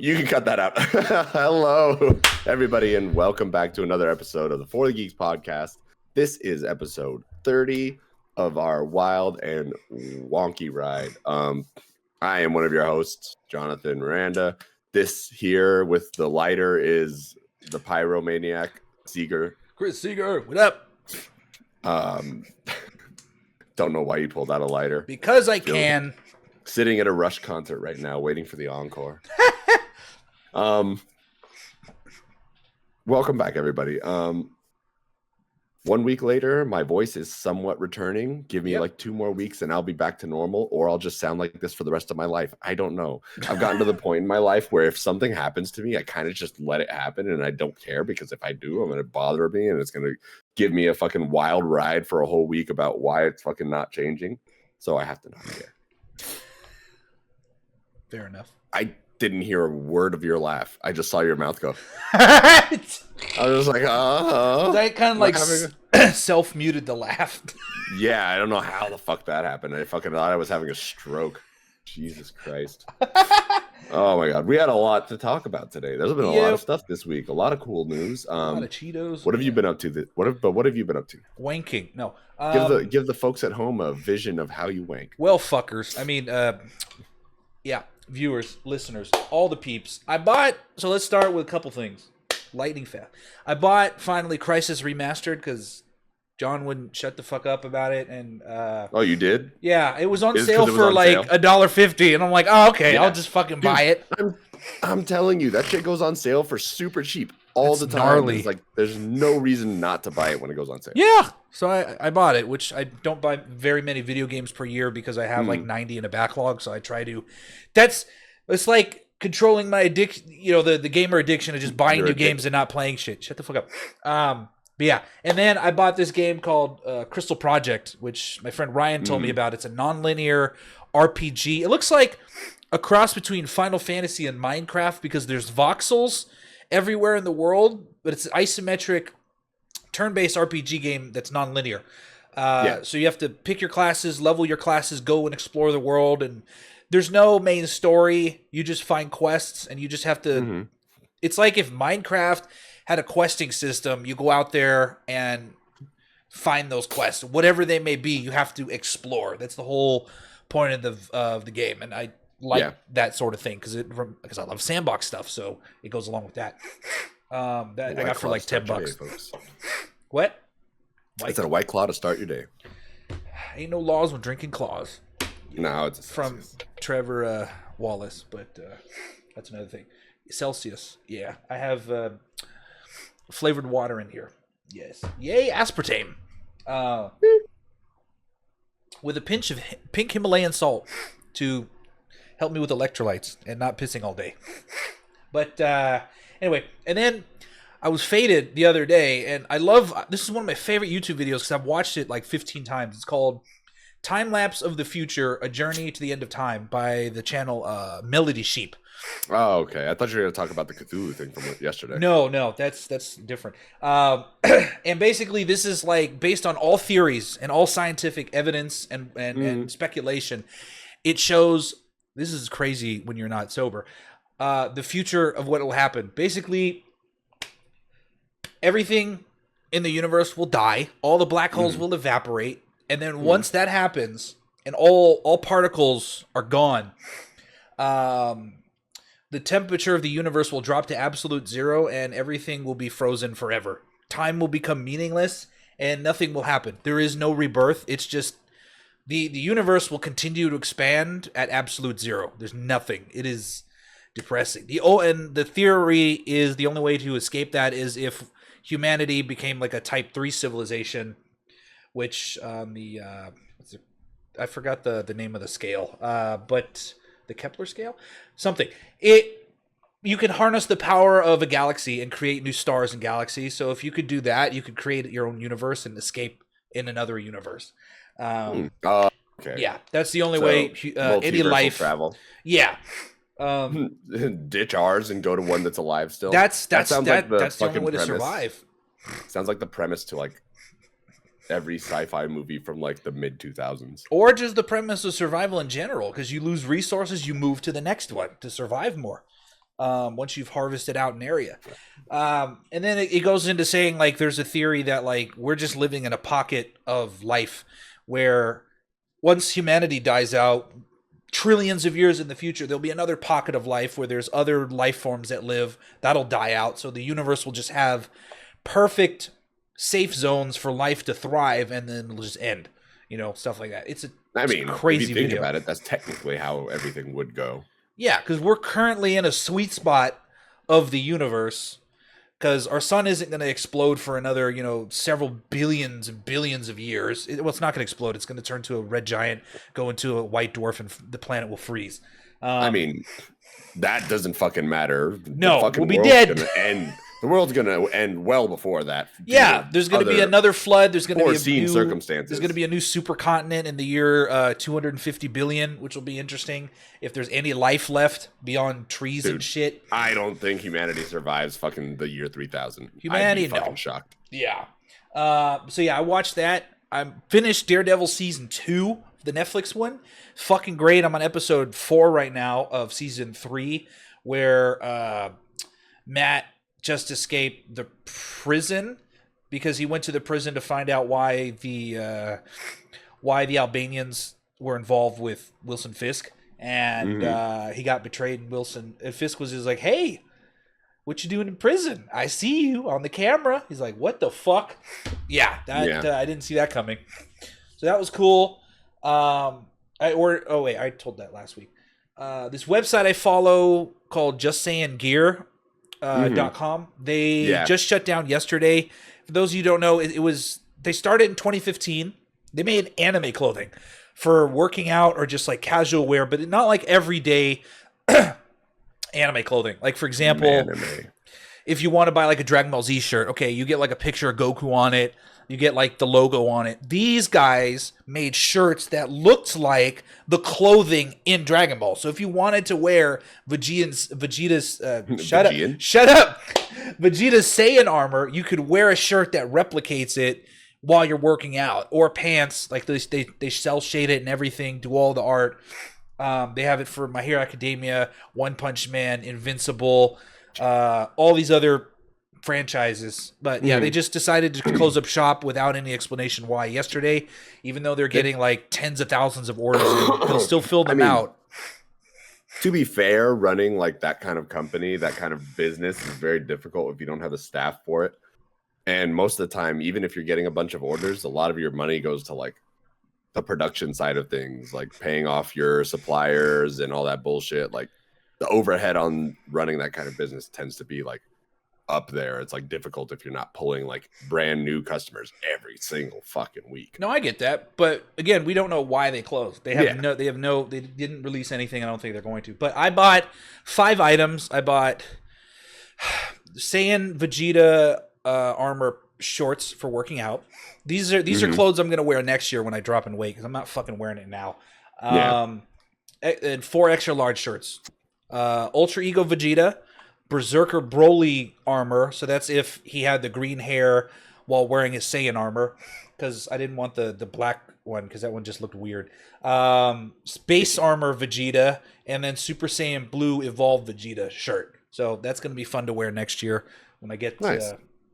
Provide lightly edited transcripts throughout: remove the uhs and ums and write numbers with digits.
You can cut that out. Hello, everybody, and welcome back to another episode of the For the Geeks podcast. This is episode 30 of our wild and wonky ride. I am one of your hosts, Jonathan Miranda. This here with the lighter is the pyromaniac, Seger. Chris Seger, what up? Don't know why you pulled out a lighter. Because I can. Sitting at a Rush concert right now, waiting for the encore. Welcome back, everybody. 1 week later, my voice is somewhat returning. Give me like 2 more weeks and I'll be back to normal, or I'll just sound like this for the rest of my life. I don't know. I've gotten to the point in my life where if something happens to me, I kind of just let it happen and I don't care, because if I do, I'm going to bother me and it's going to give me a fucking wild ride for a whole week about why it's fucking not changing. So I have to not care. Fair enough. I didn't hear a word of your laugh. I just saw your mouth go. I was like, I kind of like self-muted the laugh. Yeah, I don't know how the fuck that happened. I fucking thought I was having a stroke. Jesus Christ. Oh my God. We had a lot to talk about today. There's been a lot of stuff this week. A lot of cool news. A lot of Cheetos. What have you been up to? What have you been up to? Wanking. No. Give the folks at home a vision of how you wank. Well, fuckers. I mean, yeah. Viewers, listeners, all the peeps. So let's start with a couple things. Lightning fast. I bought finally Crysis Remastered because John wouldn't shut the fuck up about it. And oh, you did? Yeah, it was on sale for like $1.50, and I'm like, oh, okay, yeah. I'll just fucking buy it. I'm telling you, that shit goes on sale for super cheap all the time. Gnarly. It's like there's no reason not to buy it when it goes on sale. Yeah, so I bought it, which I don't buy very many video games per year because I have like 90 in a backlog. So I try to. It's like controlling my addiction, the gamer addiction of just buying new games and not playing shit. Shut the fuck up. But yeah, and then I bought this game called Crystal Project, which my friend Ryan told me about. It's a non-linear RPG. It looks like a cross between Final Fantasy and Minecraft because there's voxels everywhere in the world, but it's an isometric turn-based RPG game that's non-linear. So you have to pick your classes, level your classes, go and explore the world, and there's no main story. You just find quests, and you just have to... It's like if Minecraft had a questing system, you go out there and find those quests. Whatever they may be, you have to explore. That's the whole point of the game, and I like that sort of thing because I love sandbox stuff, so it goes along with that. That I got for like $10. What? I said a White Claw to start your day. Ain't no laws when drinking claws. No, it's from Trevor Wallace, but that's another thing. Celsius, yeah. I have flavored water in here. Yes. Yay, aspartame. With a pinch of pink Himalayan salt to help me with electrolytes and not pissing all day. But anyway, and then I was Faded the other day, and this is one of my favorite YouTube videos because I've watched it like 15 times. It's called Time Lapse of the Future, A Journey to the End of Time by the channel Melody Sheep. Oh, okay. I thought you were going to talk about the Cthulhu thing from yesterday. No, that's different. And basically, this is like based on all theories and all scientific evidence and speculation. It shows, this is crazy when you're not sober, the future of what will happen. Basically, everything in the universe will die. All the black holes will evaporate. And then once that happens and all particles are gone, the temperature of the universe will drop to absolute zero and everything will be frozen forever. Time will become meaningless and nothing will happen. There is no rebirth. It's just the universe will continue to expand at absolute zero. There's nothing. It is depressing. And the theory is the only way to escape that is if humanity became like a type 3 civilization, which I forgot the name of the scale, but the Kepler scale, something. You can harness the power of a galaxy and create new stars and galaxies. So if you could do that, you could create your own universe and escape in another universe. Okay. Yeah, that's the only way any life travel. Yeah. Ditch ours and go to one that's alive still. That sounds like that's the only way to survive. Sounds like the premise to like every sci-fi movie from like the mid 2000s. Or just the premise of survival in general, because you lose resources, you move to the next one to survive more. once you've harvested out an area. And then it goes into saying, like, there's a theory that, like, we're just living in a pocket of life where once humanity dies out, trillions of years in the future, there'll be another pocket of life where there's other life forms that live. That'll die out. So the universe will just have perfect safe zones for life to thrive, and then it'll just end. You know, stuff like that. It's a crazy if you think video about it, that's technically how everything would go. Yeah, because we're currently in a sweet spot of the universe, because our sun isn't going to explode for another, you know, several billions and billions of years. Well, it's not going to explode. It's going to turn to a red giant, go into a white dwarf, and the planet will freeze. I mean, that doesn't fucking matter. No, we'll be dead. The world's gonna end well before that. Yeah, there's going to be another flood. There's going to be circumstances. There's going to be a new supercontinent in the year 250 billion, which will be interesting. If there's any life left beyond trees and shit, I don't think humanity survives fucking the year 3000. Humanity, I'd be fucking shocked. Yeah. So yeah, I watched that. I finished Daredevil season 2, the Netflix one. Fucking great. I'm on episode 4 right now of season 3, where Matt just escaped the prison because he went to the prison to find out why the Albanians were involved with Wilson Fisk, and he got betrayed. And Fisk was just like, "Hey, what you doing in prison? I see you on the camera." He's like, "What the fuck?" I didn't see that coming. So that was cool. I told that last week. This website I follow called Just Saying Gear. .com. They just shut down yesterday. For those of you who don't know, they started in 2015. They made anime clothing for working out or just like casual wear, but not like everyday anime clothing. Like, for example, if you want to buy like a Dragon Ball Z shirt, okay, you get like a picture of Goku on it. You get like the logo on it. These guys made shirts that looked like the clothing in Dragon Ball. So if you wanted to wear Vegeta's Saiyan armor, you could wear a shirt that replicates it while you're working out, or pants. Like they cell shade it and everything, do all the art. They have it for My Hero Academia, One Punch Man, Invincible, all these other franchises. But yeah, they just decided to close up shop without any explanation why yesterday, even though they're getting like tens of thousands of orders in, they'll still fill them out. To be fair, running like that kind of company, that kind of business is very difficult if you don't have the staff for it. And most of the time, even if you're getting a bunch of orders, a lot of your money goes to like the production side of things, like paying off your suppliers and all that bullshit. Like the overhead on running that kind of business tends to be like up there. It's like difficult if you're not pulling like brand new customers every single fucking week. No, I get that, but again, we don't know why they closed. They didn't release anything. I don't think they're going to. But I bought 5 items. I bought Saiyan Vegeta armor shorts for working out. These are clothes I'm going to wear next year when I drop in weight, because I'm not fucking wearing it now. And 4 extra large shirts. Ultra Ego Vegeta, Berserker Broly armor. So that's if he had the green hair while wearing his Saiyan armor, because I didn't want the black one, because that one just looked weird. Space armor Vegeta, and then Super Saiyan Blue Evolved Vegeta shirt. So that's going to be fun to wear next year when I get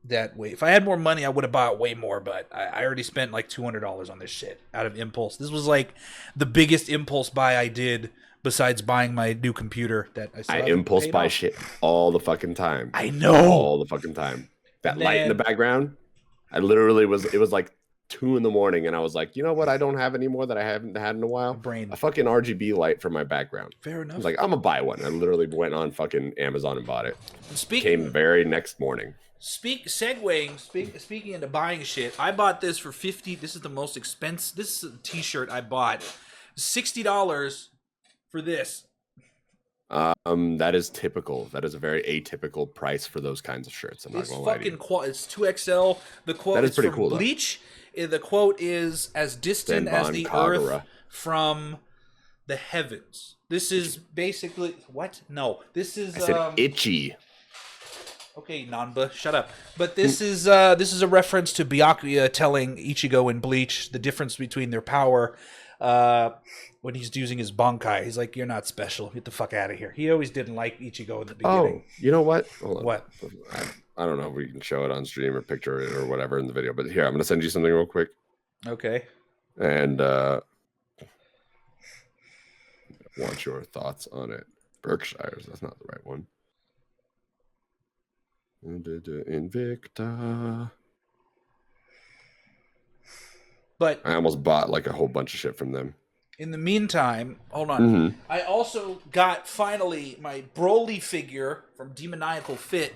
that way. If I had more money, I would have bought way more, but I already spent like $200 on this shit out of impulse. This was like the biggest impulse buy I did, besides buying my new computer that I impulse buy shit all the fucking time. I know. All the fucking time. That light in the background, it was like 2 a.m. and I was like, you know what? I don't have any more that I haven't had in a while. A fucking RGB light for my background. Fair enough. I was like, I'm gonna buy one. I literally went on fucking Amazon and bought it. Came the very next morning. Speaking into buying shit, I bought this for $50. This is the most expensive. This is a t-shirt I bought. $60 for this. That is typical. That is a very atypical price for those kinds of shirts. I'm not gonna lie to you. It's 2XL. The quote is pretty cool. Bleach. The quote is as distant as the earth from the heavens. This is basically what? No, this is. I said itchy. Okay, Nanba, shut up. But this is a reference to Byakuya telling Ichigo in Bleach the difference between their power. when he's using his Bankai. He's like, "You're not special. Get the fuck out of here." He always didn't like Ichigo in the beginning. Oh, you know what? Hold on. What? I don't know if we can show it on stream or picture it or whatever in the video, but here, I'm going to send you something real quick. Okay. And want your thoughts on it. Berkshires, that's not the right one. Invicta. But I almost bought like a whole bunch of shit from them. In the meantime, hold on. I also got finally my Broly figure from Demoniacal Fit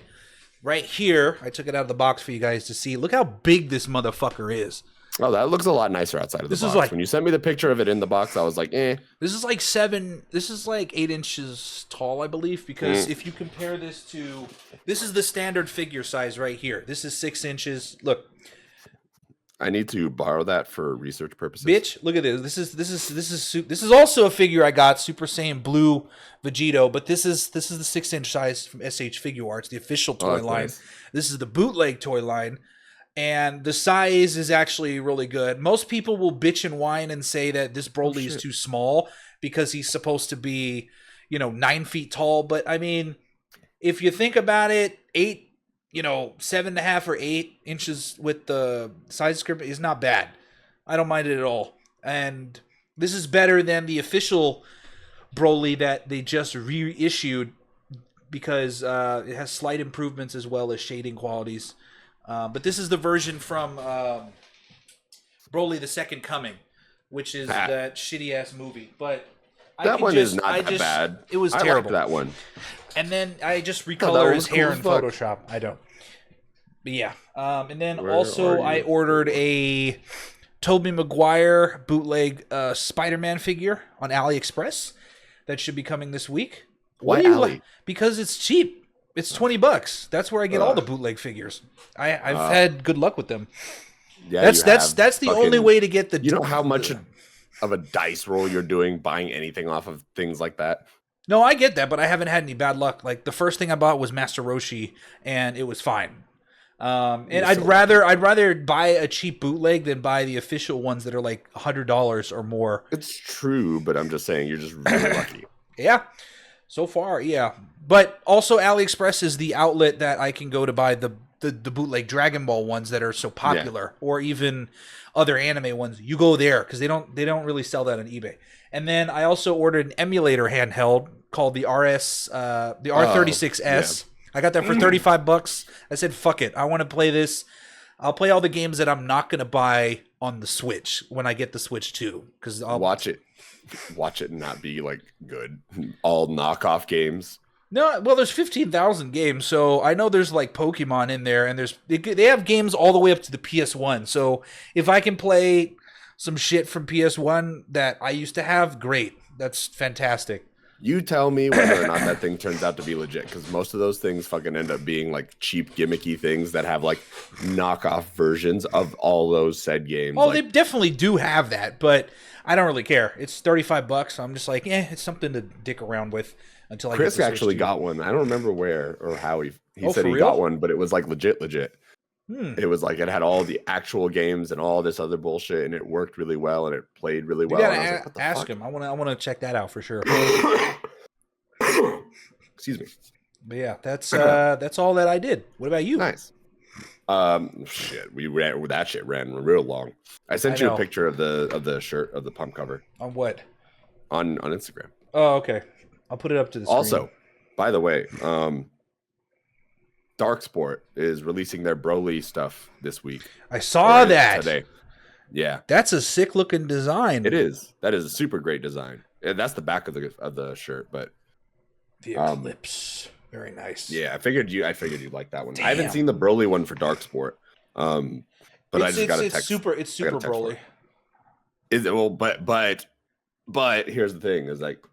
right here. I took it out of the box for you guys to see. Look how big this motherfucker is. Oh, that looks a lot nicer outside of the box. Like, when you sent me the picture of it in the box, I was like, eh. This is like 8 inches tall, I believe, because if you compare this to, this is the standard figure size right here. This is 6 inches. Look. I need to borrow that for research purposes. Bitch, look at this. This is also a figure I got, Super Saiyan Blue Vegito, but this is the 6-inch size from SH Figure Arts, the official toy line. Nice. This is the bootleg toy line, and the size is actually really good. Most people will bitch and whine and say that this Broly is too small because he's supposed to be, 9 feet tall. But I mean, if you think about it, 7.5 or 8 inches with the side script is not bad. I don't mind it at all. And this is better than the official Broly that they just reissued because it has slight improvements as well as shading qualities. But this is the version from Broly the Second Coming, which is that shitty-ass movie. But that one is not that bad. It was terrible. I liked that one. And then I just recolor his hair in Photoshop. I don't. But yeah. And then also I ordered a Tobey Maguire bootleg Spider-Man figure on AliExpress. That should be coming this week. Why Ali? Because it's cheap. It's $20. That's where I get all the bootleg figures. I've had good luck with them. Yeah, that's the only way to get the. You know how much of a dice roll you're doing buying anything off of things like that? No, I get that, but I haven't had any bad luck. Like the first thing I bought was Master Roshi, and it was fine. And I'd rather buy a cheap bootleg than buy the official ones that are like $100 or more. It's true, but I'm just saying you're just really lucky. Yeah, so far, yeah. But also AliExpress is the outlet that I can go to buy the bootleg Dragon Ball ones that are so popular, or even other anime ones. You go there because they don't really sell that on eBay. And then I also ordered an emulator handheld called the R36S. Yeah. I got that for $35. I said, fuck it. I want to play this. I'll play all the games that I'm not going to buy on the Switch when I get the Switch 2. Because I'll watch it and not be like good. All knockoff games. No, well, there's 15,000 games, so I know there's like Pokemon in there, and they have games all the way up to the PS1. So if I can play some shit from PS1 that I used to have, great. That's fantastic. You tell me whether or not that thing turns out to be legit, because most of those things fucking end up being like cheap, gimmicky things that have like knockoff versions of all those said games. Oh, they definitely do have that, but I don't really care. It's $35, so I'm just like, it's something to dick around with until I Chris get the actually got one. I don't remember where or how he said he got one, but it was like legit. It was like it had all the actual games and all this other bullshit, and it worked really well and it played really well. You gotta ask him. I want to check that out for sure. Excuse me. But yeah, that's all that I did. What about you? Nice. Shit, that shit ran real long. I sent you a picture of the shirt of the pump cover. On what? On Instagram. Oh, okay. I'll put it up to the screen. Also, by the way, Dark Sport is releasing their Broly stuff this week. I saw that today. Yeah, that's a sick looking design. It is. That is a super great design. And that's the back of the shirt, but the Eclipse, very nice. Yeah, I figured you'd like that one. Damn. I haven't seen the Broly one for Dark Sport, but I just got a text. It's super Broly. Is it? Well, but here's the thing: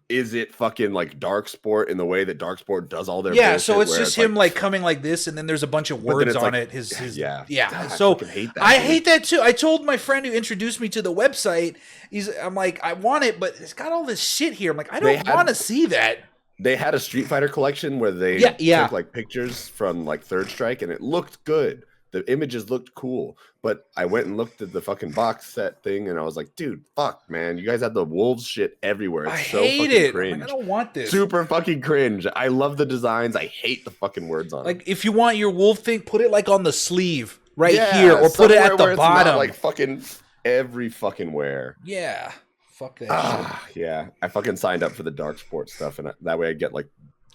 is it fucking like Dark Sport in the way that Dark Sport does all their bullshit, so it's just him like coming like this, and then there's a bunch of words on it. Yeah. So I hate that too. I told my friend who introduced me to the website, I'm like, I want it, but it's got all this shit here. I'm like, I don't want to see that. They had a Street Fighter collection where they took like pictures from like Third Strike, and it looked good. the images looked cool, but I went and looked at the fucking box set thing, and I was like, dude, fuck, man, you guys have the wolves shit everywhere. It's I so hate fucking it. cringe. I'm like, I don't want this. Super fucking cringe. I love the designs. I hate the fucking words on it. Like, if you want your wolf thing, put it like on the sleeve right here, or put it at the bottom. Like fucking every fucking where. Yeah. Fuck that shit. Yeah. I fucking signed up for the dark sports stuff, and that way I get like.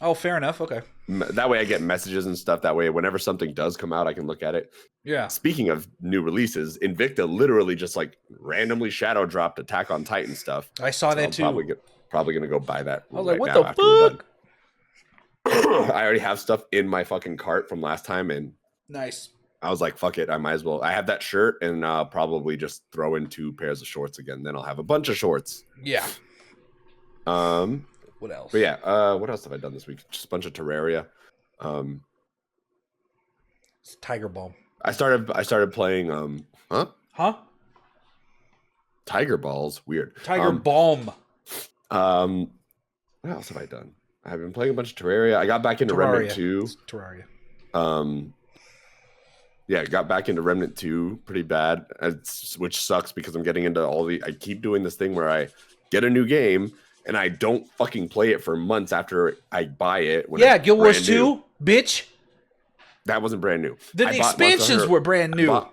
Oh, fair enough. Okay. That way I get messages and stuff. That way, whenever something does come out, I can look at it. Yeah. Speaking of new releases, Invicta literally just like randomly shadow dropped Attack on Titan stuff. I saw that too. Probably gonna go buy that. I was like, what the fuck? I already have stuff in my fucking cart from last time, and nice. I was like, fuck it, I might as well. I have that shirt, and I'll probably just throw in 2 pairs of shorts again. Then I'll have a bunch of shorts. Yeah. What else? But yeah, what else have I done this week? Just a bunch of Terraria. It's Tiger Balm. I started playing Huh? Tiger Balls. Weird. Tiger Balm. What else have I done? I've been playing a bunch of Terraria. I got back into Remnant 2. It's Terraria. Yeah, got back into Remnant 2 pretty bad, which sucks because I'm getting into I keep doing this thing where I get a new game and I don't fucking play it for months after I buy it. Yeah, Guild Wars 2, bitch. That wasn't brand new. The expansions were brand new. I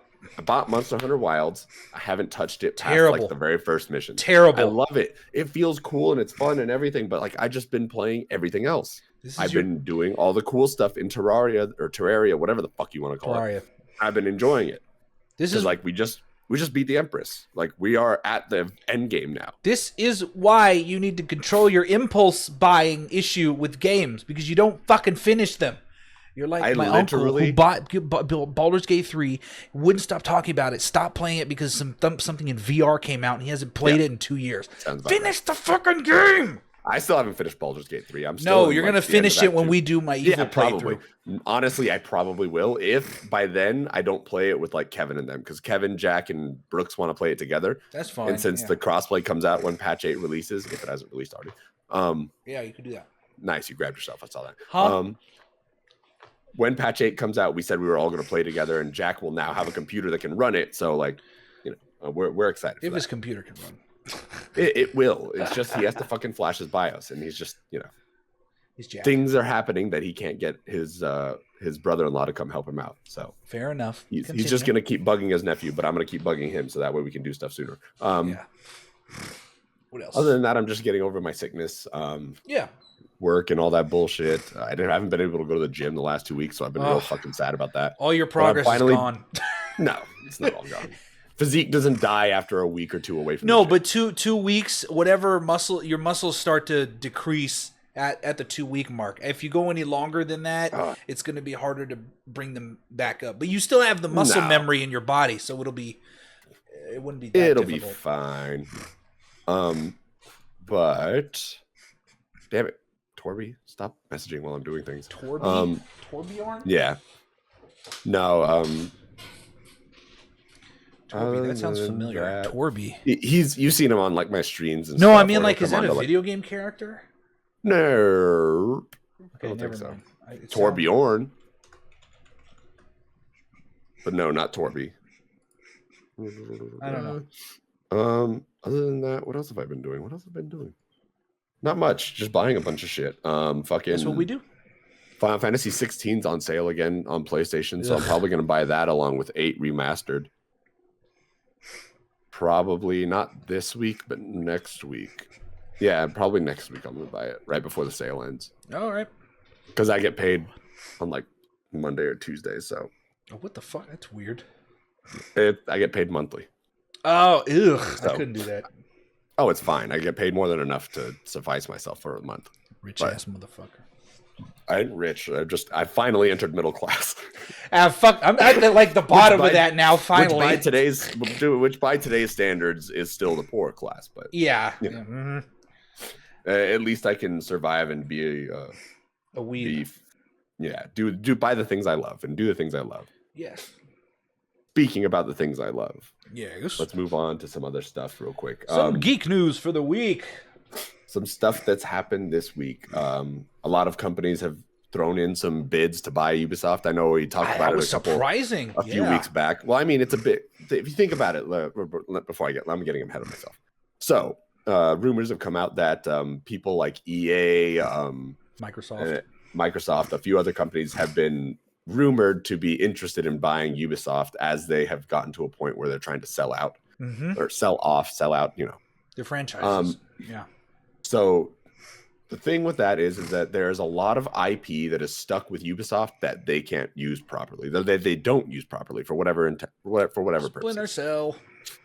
bought Monster Hunter Wilds. I haven't touched it past Terrible. like the very first mission. Terrible. I love it. It feels cool and it's fun and everything, but like I just been playing everything else. I've been doing all the cool stuff in Terraria, whatever the fuck you want to call it. I've been enjoying it. This is like we just beat the Empress. Like we are at the end game now. This is why you need to control your impulse buying issue with games, because you don't fucking finish them. You're like my uncle who bought Baldur's Gate 3, wouldn't stop talking about it, stopped playing it because something in VR came out and he hasn't played it in 2 years. Finish the fucking game! I still haven't finished Baldur's Gate 3. I'm still No, you're going to finish it when we do my evil probably. playthrough. Honestly, I probably will. If by then I don't play it with like Kevin and them, because Kevin, Jack, and Brooks want to play it together. That's fine. And since the crossplay comes out when patch 8 releases, if it hasn't released already. Yeah, you can do that. Nice. You grabbed yourself. I saw that. Huh? When patch 8 comes out, we said we were all going to play together, and Jack will now have a computer that can run it. So like, we're excited. If his computer can run. It will. It's just he has to fucking flash his BIOS, and he's just he's Jack. Things are happening that he can't get his brother-in-law to come help him out. So fair enough. He's just gonna keep bugging his nephew, but I'm gonna keep bugging him so that way we can do stuff sooner. Yeah. What else? Other than that, I'm just getting over my sickness. Work and all that bullshit. I haven't been able to go to the gym the last 2 weeks, so I've been real fucking sad about that. All your progress is gone. No, it's not all gone. Physique doesn't die after a week or two away from no, but 2 weeks, whatever your muscles start to decrease at the 2 week mark. If you go any longer than that, it's going to be harder to bring them back up. But you still have the muscle memory in your body, so it wouldn't be that it'll difficult. be fine. But damn it, Torby, stop messaging while I'm doing things. Torbjorn? Yeah. No, Torby, that sounds familiar. Torby. You've seen him on like my streams and stuff. No, I mean, like, is that a video game character? No. Okay, I don't think so. mind. Torbjorn. But no, not Torby. I don't know. Other than that, what else have I been doing? Not much. Just buying a bunch of shit. Fucking. That's what we do. Final Fantasy 16's on sale again on PlayStation, so I'm probably going to buy that along with 8 remastered. Probably not this week, but next week. Yeah, probably next week I'm going to buy it right before the sale ends. All right. Because I get paid on like Monday or Tuesday, so. Oh, what the fuck? That's weird. I get paid monthly. Oh, ugh. So, I couldn't do that. Oh, it's fine. I get paid more than enough to suffice myself for a month. Rich ass motherfucker. I ain't rich. I finally entered middle class. Fuck. I'm at like the bottom of that now. Finally, which by today's standards is still the poor class, but yeah. At least I can survive and be a weed. Do buy the things I love and do the things I love. Yes. Speaking about the things I love, yes. Let's move on to some other stuff real quick. Some geek news for the week. Some stuff that's happened this week. A lot of companies have thrown in some bids to buy Ubisoft. I know we talked about it a few weeks back. Well, I mean, it's a bit, if you think about it, I'm getting ahead of myself. So rumors have come out that people like EA, Microsoft, a few other companies have been rumored to be interested in buying Ubisoft as they have gotten to a point where they're trying to sell out or sell out, their franchises. So the thing with that is that there's a lot of IP that is stuck with Ubisoft that they can't use properly. They don't use properly for whatever purpose. Splinter Cell.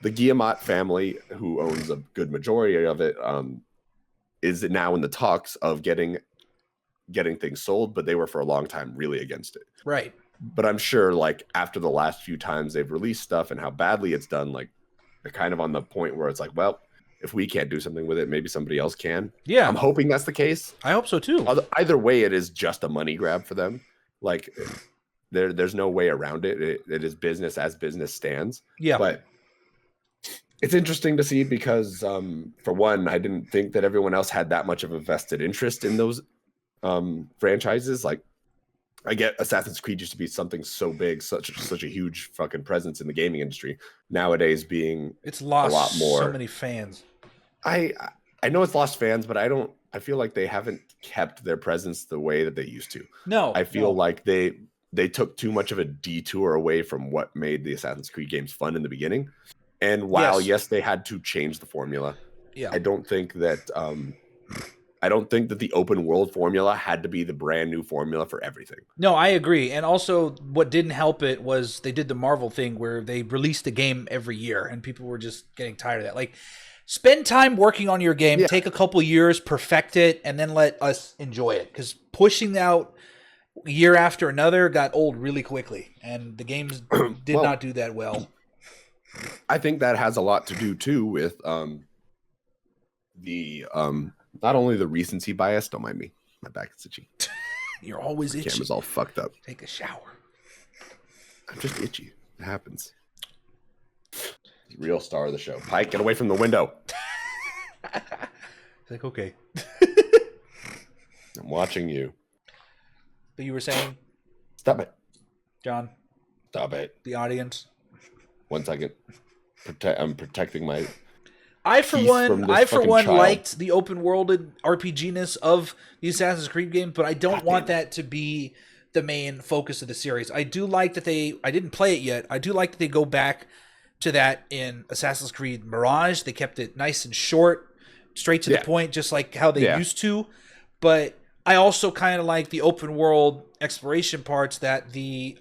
The Guillemot family, who owns a good majority of it, is now in the talks of getting things sold, but they were for a long time really against it. Right. But I'm sure, like, after the last few times they've released stuff and how badly it's done, like, they're kind of on the point where it's like, well, if we can't do something with it, maybe somebody else can. Yeah. I'm hoping that's the case. I hope so too. Either way, it is just a money grab for them. Like, there's no way around it. It is business as business stands. Yeah. But it's interesting to see because, for one, I didn't think that everyone else had that much of a vested interest in those franchises. Like, I get Assassin's Creed used to be something so big, such a huge fucking presence in the gaming industry. Nowadays, it's lost a lot more. So many fans. I know it's lost fans, but I feel like they haven't kept their presence the way that they used to. No, I feel like they took too much of a detour away from what made the Assassin's Creed games fun in the beginning. And while yes they had to change the formula, I don't think that the open world formula had to be the brand new formula for everything. No, I agree. And also what didn't help it was they did the Marvel thing where they released a game every year and people were just getting tired of that. Like, spend time working on your game, take a couple years, perfect it, and then let us enjoy it. Because pushing out year after another got old really quickly, and the games did not do that well. I think that has a lot to do too with not only the recency bias. Don't mind me, my back is itchy. You're always itchy. Camera's all fucked up. Take a shower. I'm just itchy. It happens. Real star of the show. Pike, get away from the window. It's like, okay. I'm watching you. But you were saying? Stop it. John. Stop it. The audience. 1 second. I'm protecting my... I for one liked the open world RPG-ness of the Assassin's Creed game, but I don't want that to be the main focus of the series. I do like that I didn't play it yet. I do like that they go back to that in Assassin's Creed Mirage. They kept it nice and short, straight to the point, just like how they used to. But I also kind of like the open world exploration parts that the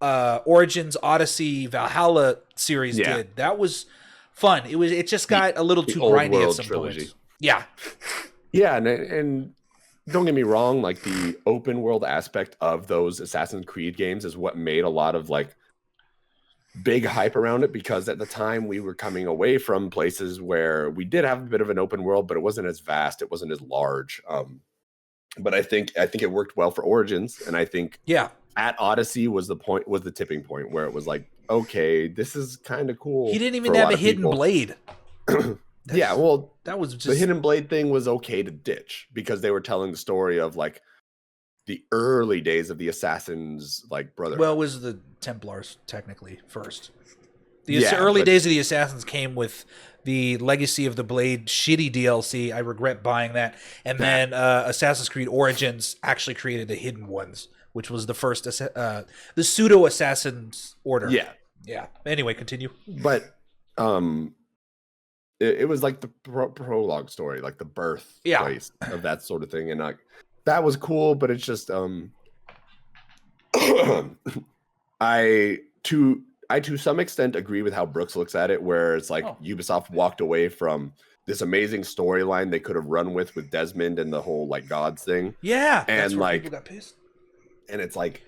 Origins, Odyssey, Valhalla series did. That was fun. It just got a little too grindy at some points. Yeah. Yeah, and don't get me wrong, like the open world aspect of those Assassin's Creed games is what made a lot of like big hype around it, because at the time we were coming away from places where we did have a bit of an open world, but it wasn't as vast, it wasn't as large. But I think it worked well for Origins, and I think at Odyssey was the tipping point where it was like, okay, this is kind of cool. He didn't even have a hidden blade. Yeah, well, that was just... the hidden blade thing was okay to ditch because they were telling the story of like the early days of the Assassins, like brotherhood. Well, it was the Templars technically first. The early days of the Assassins came with the Legacy of the Blade shitty DLC. I regret buying that. And then Assassin's Creed Origins actually created the hidden ones, which was the first the pseudo Assassin's Order. Yeah. Anyway, continue. But it was like the prologue story, like the birth place of that sort of thing, and like that was cool. But it's just I to some extent agree with how Brooks looks at it, where it's like Ubisoft walked away from this amazing storyline they could have run with Desmond and the whole like gods thing. Yeah, and that's where like people got pissed. And it's like,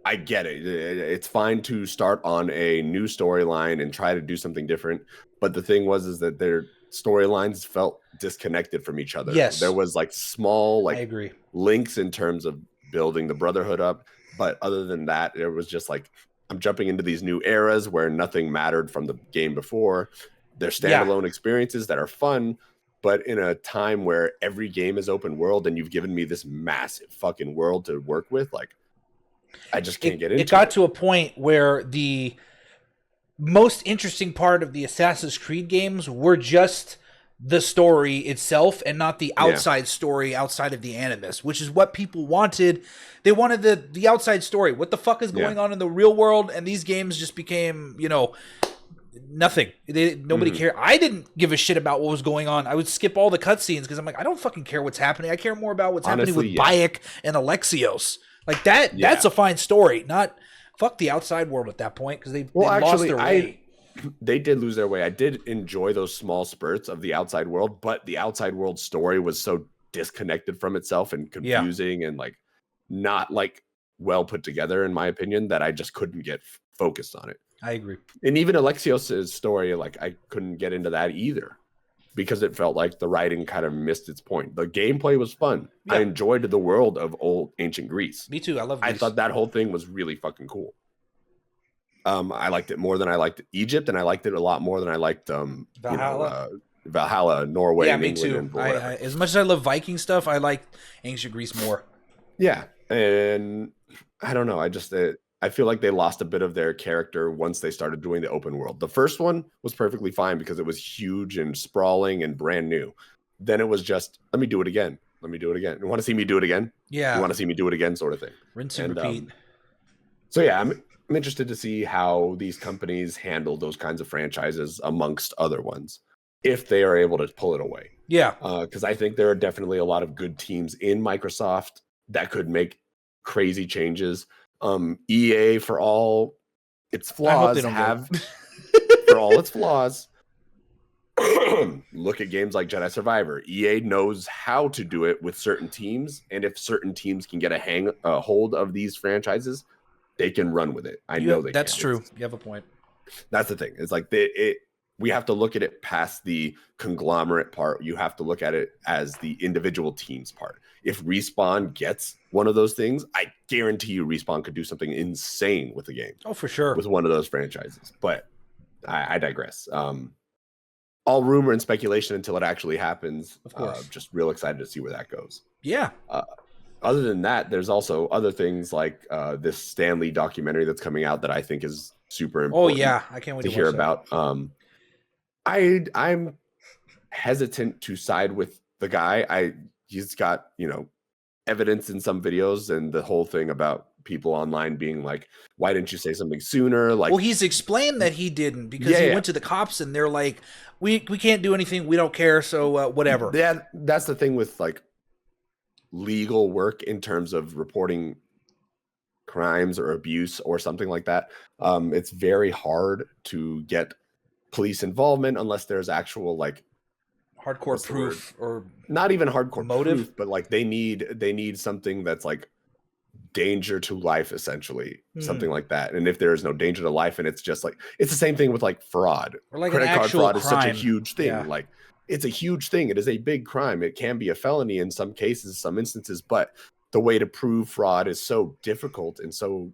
I get it. It's fine to start on a new storyline and try to do something different. But the thing is that their storylines felt disconnected from each other. Yes. There was like small, I agree, links in terms of building the Brotherhood up. But other than that, it was just like, I'm jumping into these new eras where nothing mattered from the game before. They're standalone experiences that are fun. but in a time where every game is open world and you've given me this massive fucking world to work with, like, I just can't get into it. It got to a point where the most interesting part of the Assassin's Creed games were just the story itself and not the outside story outside of the Animus, which is what people wanted. They wanted the outside story. What the fuck is going on in the real world? And these games just became, you know, nothing. Nobody cared. I didn't give a shit about what was going on. I would skip all the cutscenes because I'm like, I don't fucking care what's happening. I care more about what's happening with Bayek and Alexios. Like that. That's a fine story. Not fuck the outside world at that point because they lost their way. They did lose their way. I did enjoy those small spurts of the outside world, but the outside world story was so disconnected from itself and confusing and like not like well put together, in my opinion, that I just couldn't get focused on it. I agree. And even Alexios' story, like I couldn't get into that either because it felt like the writing kind of missed its point. The gameplay was fun. I enjoyed the world of old ancient Greece. Me too. I love Greece. I thought that whole thing was really fucking cool. I liked it more than I liked Egypt, and I liked it a lot more than I liked Valhalla. Valhalla, Norway, yeah, and me England, too. As much as I love Viking stuff, I like ancient Greece more. Yeah, and I don't know. I feel like they lost a bit of their character once they started doing the open world. The first one was perfectly fine because it was huge and sprawling and brand new. Then it was just, let me do it again. Let me do it again. You want to see me do it again? Yeah. You want to see me do it again, sort of thing. Rinse and repeat. So yeah, I'm interested to see how these companies handle those kinds of franchises amongst other ones, if they are able to pull it away. Yeah. Because I think there are definitely a lot of good teams in Microsoft that could make crazy changes. EA, for all its flaws, for all its flaws, look at games like Jedi Survivor. EA knows how to do it with certain teams, and if certain teams can get a hold of these franchises, they can run with it. I know they can. That's true. You have a point. That's the thing. It's like we have to look at it past the conglomerate part. You have to look at it as the individual teams part. If Respawn gets one of those things, I guarantee you Respawn could do something insane with the game. Oh, for sure. With one of those franchises. But I digress. All rumor and speculation until it actually happens. Of course. Just real excited to see where that goes. Yeah. Other than that, there's also other things like this Stanley documentary that's coming out that I think is super important. Oh yeah, I can't wait to hear about. I'm hesitant to side with the guy. He's got, evidence in some videos and the whole thing about people online being like, why didn't you say something sooner? Like, well, he's explained that he didn't because he went to the cops and they're like, we can't do anything. We don't care. So whatever. Yeah. That's the thing with like legal work in terms of reporting crimes or abuse or something like that. It's very hard to get police involvement unless there's actual like hardcore proof or not even hardcore motive proof, but like they need something that's like danger to life, essentially, something like that. And if there is no danger to life, and it's just like, it's the same thing with like fraud or like credit card fraud crime. Is such a huge thing. Yeah. Like it's a huge thing. It is a big crime. It can be a felony in some cases, some instances, but the way to prove fraud is so difficult and so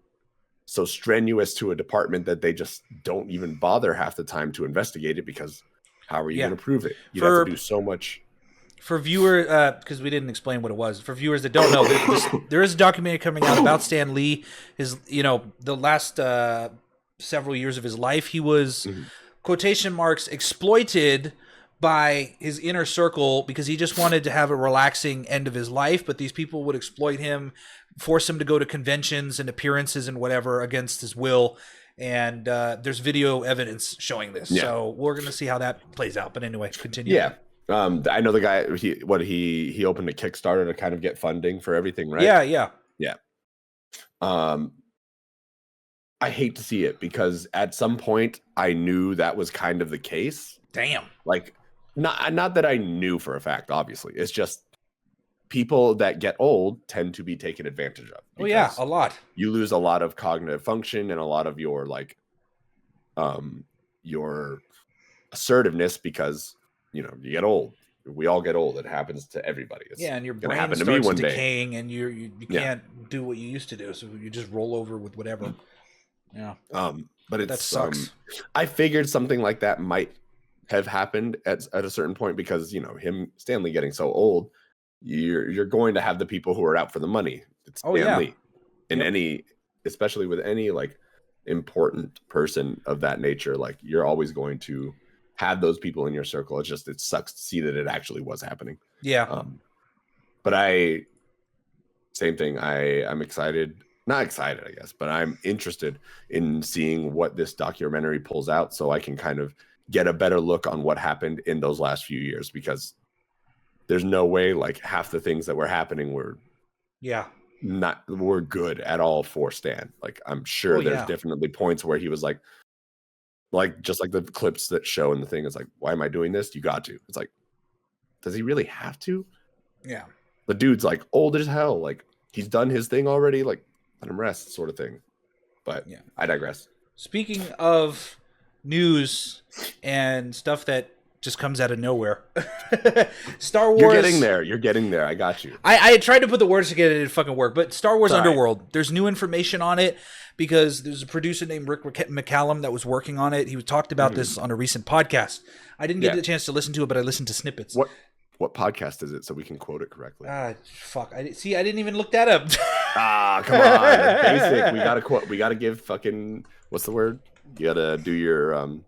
strenuous to a department that they just don't even bother half the time to investigate it, because how are you going to prove it? You have to do so much. For viewers, because we didn't explain what it was. For viewers that don't know, there is a documentary coming out about Stan Lee. The last several years of his life, he was quotation marks exploited by his inner circle because he just wanted to have a relaxing end of his life. But these people would exploit him, force him to go to conventions and appearances and whatever against his will. And there's video evidence showing this. Yeah. So we're going to see how that plays out. But anyway, continue. Yeah. I know the guy, he opened a Kickstarter to kind of get funding for everything, right? Yeah. I hate to see it because at some point I knew that was kind of the case. Damn. Like, not that I knew for a fact, obviously. It's just people that get old tend to be taken advantage of. Oh yeah, a lot. You lose a lot of cognitive function and a lot of your your assertiveness because you get old. We all get old. It happens to everybody. It's and your brain happen starts to me one decaying, day. and you can't do what you used to do, so you just roll over with whatever. Yeah. But that sucks. I figured something like that might have happened at a certain point, because Stanley getting so old, you're going to have the people who are out for the money. It's Stan Lee. And especially with any like important person of that nature, like you're always going to have those people in your circle. It sucks to see that it actually was happening. But same thing. I'm excited, not excited, I guess, but I'm interested in seeing what this documentary pulls out, so I can kind of get a better look on what happened in those last few years, because there's no way like half the things that were happening were good at all for Stan. Like I'm sure there's definitely points where he was like just like the clips that show in the thing is like, why am I doing this? You got to. It's like, does he really have to? Yeah. The dude's like old as hell. Like he's done his thing already. Like let him rest, sort of thing. But I digress. Speaking of news and stuff that just comes out of nowhere. Star Wars. You're getting there. I got you. I tried to put the words together, it didn't fucking work. But Star Wars Underworld, there's new information on it because there's a producer named Rick McCallum that was working on it. He talked about this on a recent podcast. I didn't get the chance to listen to it, but I listened to snippets. What podcast is it so we can quote it correctly? Fuck. I didn't even look that up. Come on. Basic. We gotta quote. We gotta give fucking, what's the word? You gotta do your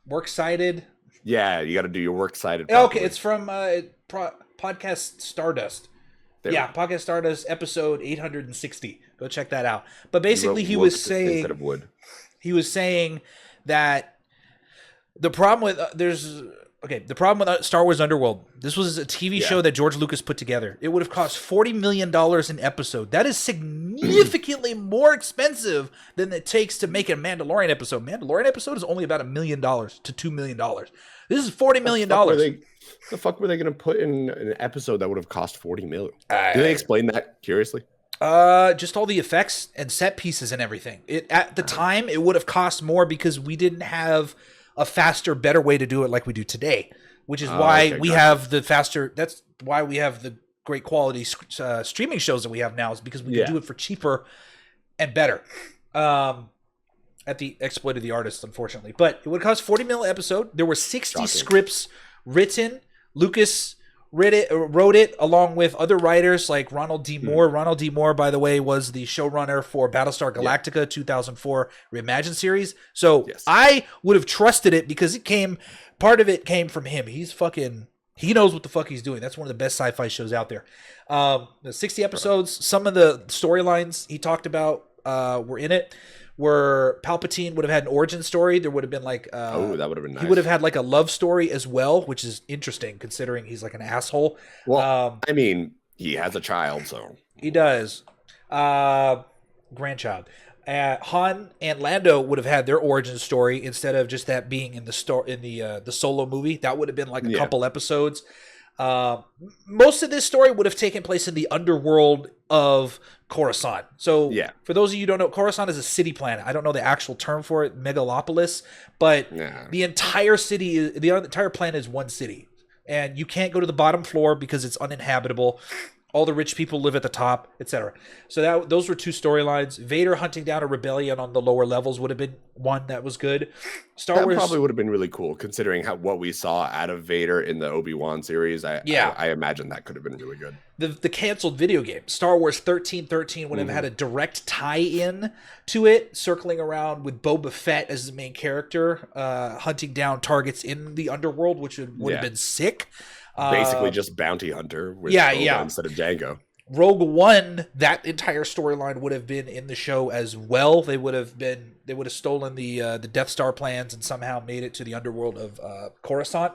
works cited. Yeah, you gotta do your works cited. Okay, it's from podcast Stardust. Podcast Stardust episode 860. Go check that out. But basically he was saying instead of wood. He was saying that the problem with the problem with Star Wars Underworld, this was a TV show that George Lucas put together. It would have cost $40 million an episode. That is significantly more expensive than it takes to make a Mandalorian episode. Mandalorian episode is only about $1 million to $2 million. This is $40 million. The fuck were they going to put in an episode that would have cost $40 million? Did they explain that curiously? Just all the effects and set pieces and everything. At the time, it would have cost more because we didn't have a faster, better way to do it like we do today, which is why we have the faster. That's why we have the great quality streaming shows that we have now, is because we can do it for cheaper and better. At the exploit of the artists, unfortunately, but it would cost $40 million episode. There were 60 scripts written. Lucas wrote it along with other writers like Ronald D. Moore. Ronald D. Moore, by the way, was the showrunner for Battlestar Galactica 2004 Reimagined series. So I would have trusted it because part of it came from him. He knows what the fuck he's doing. That's one of the best sci-fi shows out there. The 60 episodes, some of the storylines he talked about were in it. Where Palpatine would have had an origin story. There would have been like that would have been nice. He would have had like a love story as well, which is interesting considering he's like an asshole. Well, I mean, he has a child, so he does. Grandchild. Han and Lando would have had their origin story instead of just that being in the Solo movie. That would have been like a couple episodes. Most of this story would have taken place in the underworld of Coruscant. So for those of you who don't know, Coruscant is a city planet. I don't know the actual term for it, megalopolis, but the entire planet is one city. And you can't go to the bottom floor because it's uninhabitable. All the rich people live at the top, etc. So those were two storylines. Vader hunting down a rebellion on the lower levels would have been one that was good. Star Wars probably would have been really cool considering what we saw out of Vader in the Obi-Wan series. I imagine that could have been really good. The canceled video game, Star Wars 1313, would have had a direct tie-in to it, circling around with Boba Fett as the main character, hunting down targets in the underworld, which would have been sick. Basically just bounty hunter with Boba instead of Django. Rogue One, that entire storyline would have been in the show as well. They would have stolen the Death Star plans and somehow made it to the underworld of Coruscant.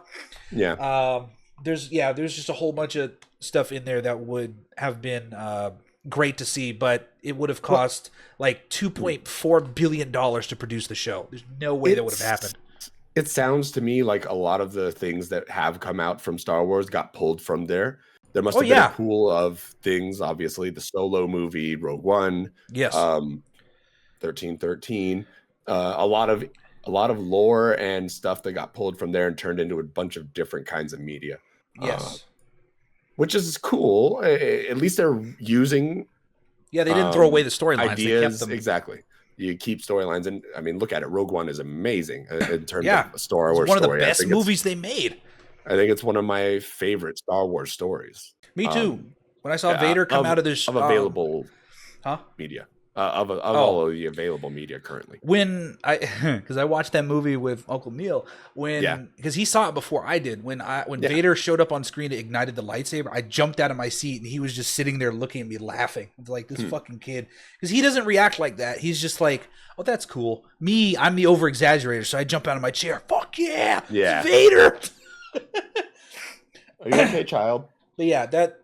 There's just a whole bunch of stuff in there that would have been great to see, but it would have cost like $2.4 billion to produce the show. There's no way that would have happened. It sounds to me like a lot of the things that have come out from Star Wars got pulled from there. There must have been a pool of things, obviously. The Solo movie, Rogue One, 1313, a lot of lore and stuff that got pulled from there and turned into a bunch of different kinds of media. Which is cool. At least they're using they didn't throw away the storylines. Ideas, exactly. you keep storylines, and I mean, look at it. Rogue One is amazing in terms Yeah. of a Star It's Wars one of the story. best movies they made. I think it's one of my favorite Star Wars stories. Me too. When I saw Vader come out of this of available huh? media, of all of the available media currently. When I, because I watched that movie with Uncle Neil, because he saw it before I did. When Vader showed up on screen, it ignited the lightsaber. I jumped out of my seat, and he was just sitting there looking at me, laughing. I was like, this fucking kid, because he doesn't react like that. He's just like, oh, that's cool. Me, I'm the over exaggerator, so I jump out of my chair. Fuck yeah, it's Vader. Are you okay, child? But yeah, that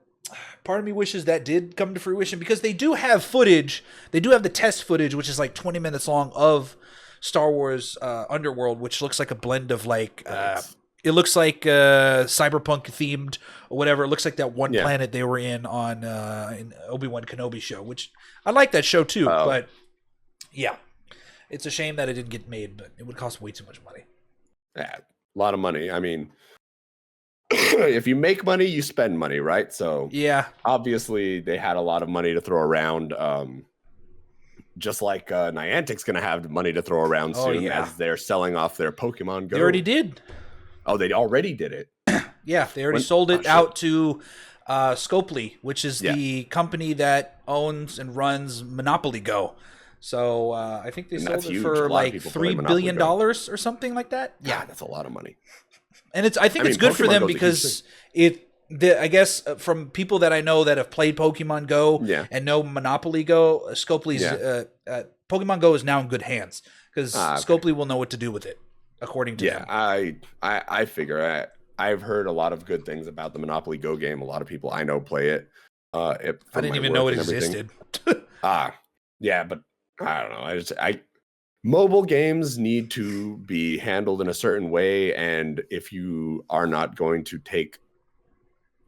part of me wishes that did come to fruition, because they do have footage. They do have the test footage, which is like 20 minutes long, of Star Wars Underworld, which looks like a blend of like it looks like cyberpunk themed or whatever. It looks like that one planet they were in on in Obi-Wan Kenobi show, which I like that show too. But yeah, it's a shame that it didn't get made, but it would cost way too much money. Yeah, a lot of money. I mean, if you make money, you spend money, right? So yeah, obviously they had a lot of money to throw around. Just like Niantic's going to have money to throw around soon as they're selling off their Pokemon Go. They already did. Oh, they already did it. Yeah, they already sold it out to Scopely, which is the company that owns and runs Monopoly Go. So I think they sold it for like $3 billion or something like that. Yeah, that's a lot of money. And I think it's good for them because I guess from people that I know that have played Pokemon Go and know Monopoly Go, Scopely's Pokemon Go is now in good hands, because Scopely will know what to do with it, according to them. I figure I've heard a lot of good things about the Monopoly Go game. A lot of people I know play it. I didn't even know it existed. Yeah, but I don't know. Mobile games need to be handled in a certain way, and if you are not going to take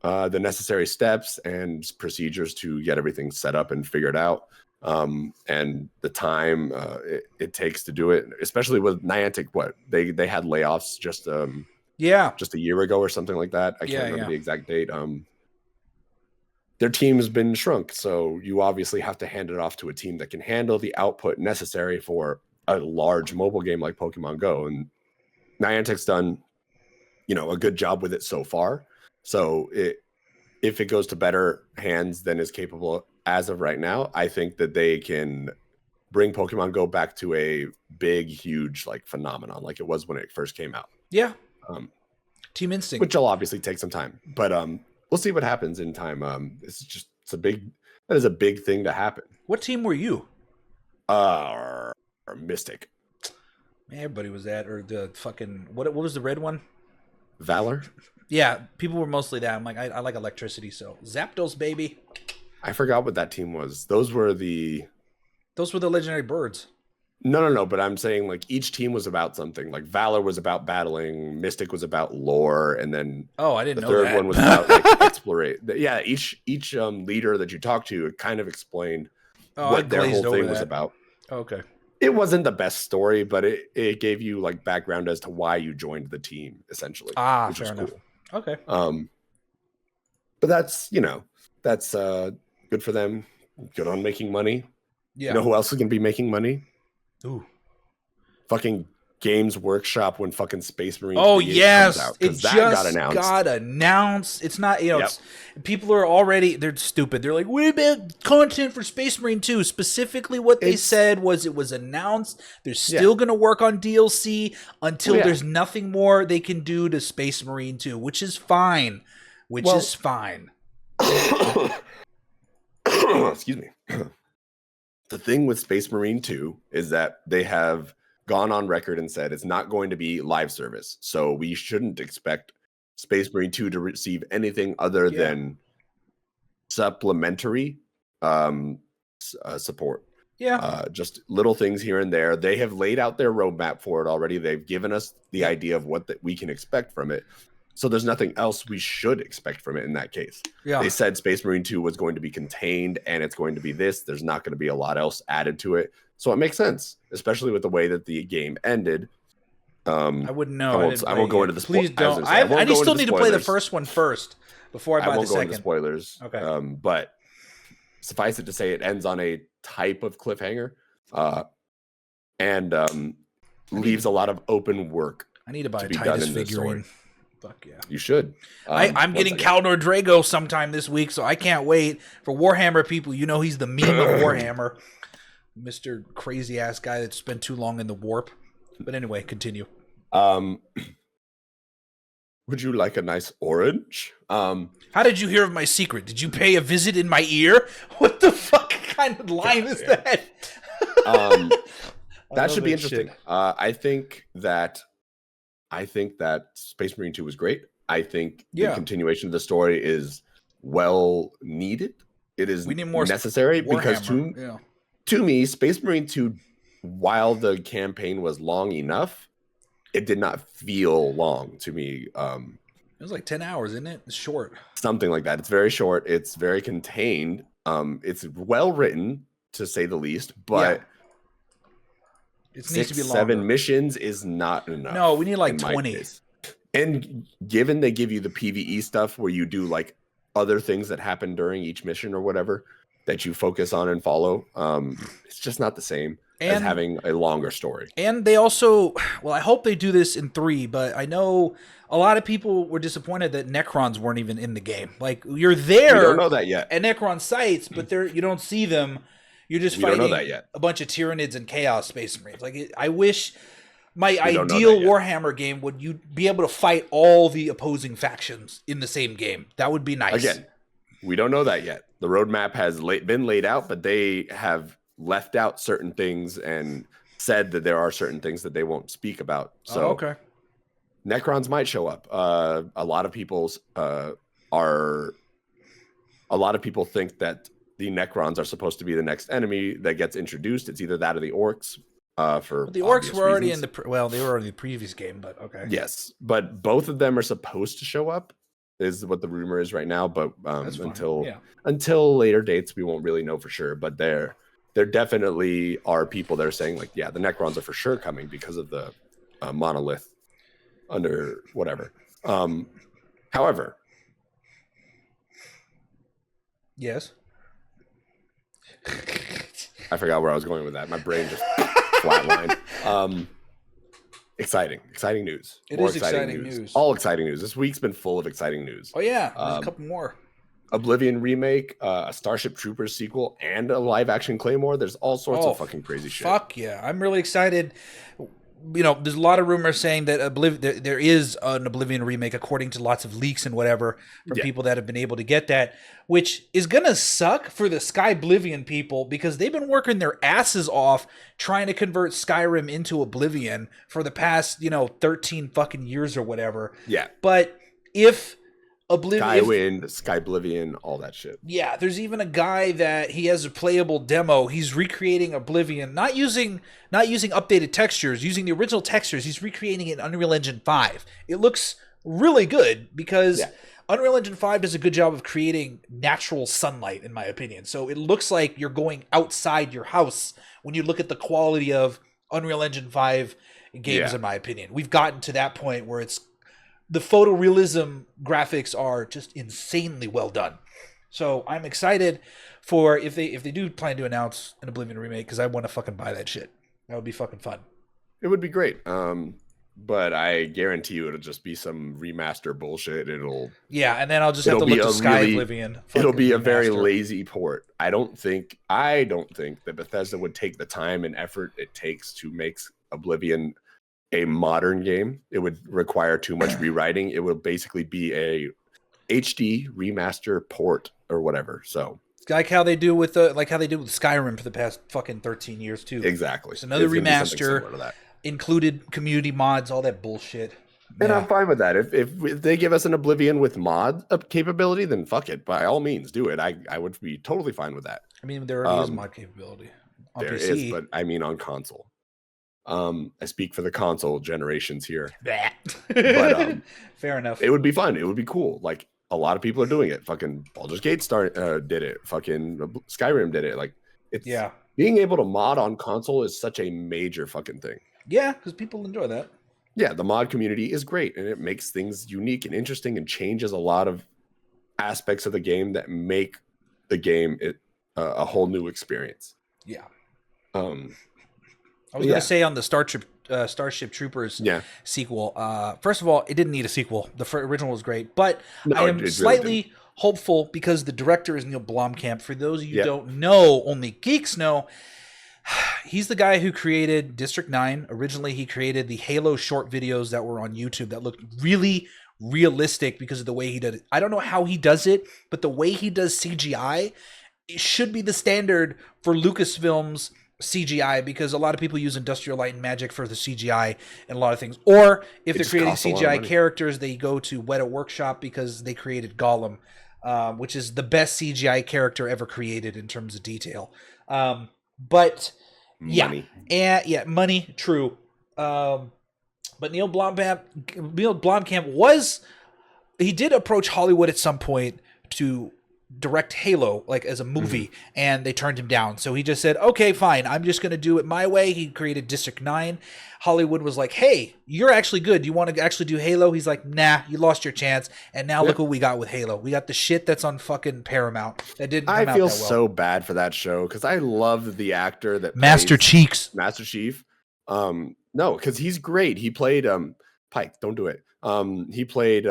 the necessary steps and procedures to get everything set up and figured out, and the time it takes to do it, especially with Niantic, they had layoffs just a year ago or something like that. I can't remember the exact date. Their team has been shrunk, so you obviously have to hand it off to a team that can handle the output necessary for a large mobile game like Pokemon Go. And Niantic's done, a good job with it so far. So if it goes to better hands than is capable as of right now, I think that they can bring Pokemon Go back to a big, huge phenomenon like it was when it first came out. Yeah. Team Instinct. Which will obviously take some time. But we'll see what happens in time. That is a big thing to happen. What team were you? Mystic. Man, everybody was that, or the fucking what was the red one? Valor. Yeah, people were mostly that. I'm like, I like electricity, so Zapdos, baby. I forgot what that team was. Those were the legendary birds. No, but I'm saying each team was about something. Like Valor was about battling, Mystic was about lore, and then I didn't know the third that. one was about exploration. Yeah, each leader that you talked to kind of explained what their whole thing was about. Okay. It wasn't the best story, but it gave you background as to why you joined the team, essentially. Which fair enough. Cool. Okay. But that's good for them. Good on making money. Yeah. You know who else is gonna be making money? Ooh. Fucking Games Workshop when fucking Space Marine. Oh yes, comes out, it just got announced. It's not, people are already, they're stupid. They're like, what about content for Space Marine 2? Specifically, what they said was it was announced. They're still going to work on DLC until there's nothing more they can do to Space Marine 2, which is fine. Is fine. Excuse me. The thing with Space Marine 2 is that they have gone on record and said it's not going to be live service. So we shouldn't expect Space Marine 2 to receive anything other than supplementary support. Yeah. Just little things here and there. They have laid out their roadmap for it already. They've given us the idea of what we can expect from it. So there's nothing else we should expect from it in that case. Yeah. They said Space Marine 2 was going to be contained and it's going to be this. There's not going to be a lot else added to it. So it makes sense, especially with the way that the game ended. I wouldn't know. I won't go into the spoilers. Please don't. I still need to play the first one first before I buy the second. I won't go into spoilers. Okay. But suffice it to say, it ends on a type of cliffhanger. and leaves a lot of open work. I need to buy a be done Titus in this story. figurine. Fuck yeah. You should. I'm getting Calnor Drago sometime this week, so I can't wait. For Warhammer people, you know he's the meme of Warhammer. Mr. Crazy ass guy that spent too long in the warp. But anyway, continue. Would you like a nice orange? How did you hear of my secret? Did you pay a visit in my ear? What the fuck kind of line is that? That should be interesting. I think that Space Marine 2 was great. I think the continuation of the story is well needed. It is necessary because to me, Space Marine 2, while the campaign was long enough, it did not feel long to me. It was like 10 hours, isn't it? It's short. Something like that. It's very short. It's very contained. It's well written, to say the least, but it needs to be longer. 7 missions is not enough. No, we need like 20. And given they give you the PvE stuff where you do like other things that happen during each mission or whatever that you focus on and follow, it's just not the same as having a longer story. And they also, well, I hope they do this in 3, but I know a lot of people were disappointed that Necrons weren't even in the game. Like, you're there. We don't know that yet. At Necron sites, but you don't see them. You're just fighting a bunch of Tyranids and Chaos Space Marines. Like, I wish my ideal Warhammer game would you be able to fight all the opposing factions in the same game. That would be nice. Again, we don't know that yet. The roadmap has been laid out, but they have left out certain things and said that there are certain things that they won't speak about. So Necrons might show up. A lot of people think that the Necrons are supposed to be the next enemy that gets introduced. It's either that or the Orcs. For the Orcs were already in the they were already in the previous game, but okay. Yes, but both of them are supposed to show up, is what the rumor is right now. But until later dates, we won't really know for sure. But there definitely are people that are saying like, yeah, the Necrons are for sure coming because of the monolith under whatever. However, yes. I forgot where I was going with that. My brain just flatlined. Exciting news. It is exciting news. All exciting news. This week's been full of exciting news. Oh yeah, there's a couple more. Oblivion remake, a Starship Troopers sequel, and a live action Claymore. There's all sorts of fucking crazy shit. Fuck yeah. I'm really excited. You know, there's a lot of rumors saying that there is an Oblivion remake, according to lots of leaks and whatever from people that have been able to get that, which is gonna suck for the Skyblivion people because they've been working their asses off trying to convert Skyrim into Oblivion for the past 13 fucking years or whatever. Yeah, but if Skywind, Skyblivion, all that shit. Yeah, there's even a guy that he has a playable demo. He's recreating Oblivion, not using updated textures, using the original textures. He's recreating it in Unreal Engine 5. It looks really good because Unreal Engine 5 does a good job of creating natural sunlight, in my opinion. So it looks like you're going outside your house when you look at the quality of Unreal Engine 5 games, in my opinion. We've gotten to that point where the photorealism graphics are just insanely well done. So I'm excited for if they do plan to announce an Oblivion remake because I want to fucking buy that shit. That would be fucking fun. It would be great. But I guarantee you it'll just be some remaster bullshit. And then I'll just have to look to Sky Oblivion. It'll be a very lazy port. I don't think that Bethesda would take the time and effort it takes to make Oblivion a modern game. It would require too much rewriting. It would basically be a HD remaster port or whatever. So it's like how they do with Skyrim for the past fucking 13 years too. Exactly. It's another remaster, included community mods, all that bullshit. And I'm fine with that. If they give us an Oblivion with mod capability, then fuck it. By all means, do it. I would be totally fine with that. I mean, there already is mod capability on there PC. Is, but I mean on console. I speak for the console generations here. But fair enough. It would be fun. It would be cool. Like a lot of people are doing it. Fucking Baldur's Gate did it. Fucking Skyrim did it. Like being able to mod on console is such a major fucking thing. Yeah, because people enjoy that. Yeah, the mod community is great and it makes things unique and interesting and changes a lot of aspects of the game that make the game a whole new experience. Yeah. I was going to say on the Starship Troopers Yeah. sequel. First of all, it didn't need a sequel. The original was great, but No, I am it slightly really hopeful because the director is Neil Blomkamp. For those of you who Yep. don't know, only geeks know. He's the guy who created District 9. Originally, he created the Halo short videos that were on YouTube that looked really realistic because of the way he did it. I don't know how he does it, but the way he does CGI, it should be the standard for Lucasfilm's CGI, because a lot of people use Industrial Light and Magic for the CGI and a lot of things. Or if they're creating CGI characters, they go to Weta Workshop because they created Gollum, which is the best CGI character ever created in terms of detail. But money. Money, true. But Neil Blomkamp he did approach Hollywood at some point to direct Halo like as a movie, and they turned him down. So he just said, okay, fine, I'm just going to do it my way. He created District 9. Hollywood was like, hey, you're actually good. Do you want to actually do Halo? He's like, nah, you lost your chance. And now look what we got with Halo. We got the shit that's on fucking Paramount that didn't come out that well. I feel so bad for that show because I love the actor that Master Chief. No, because he's great. He played Pike. Don't do it. He played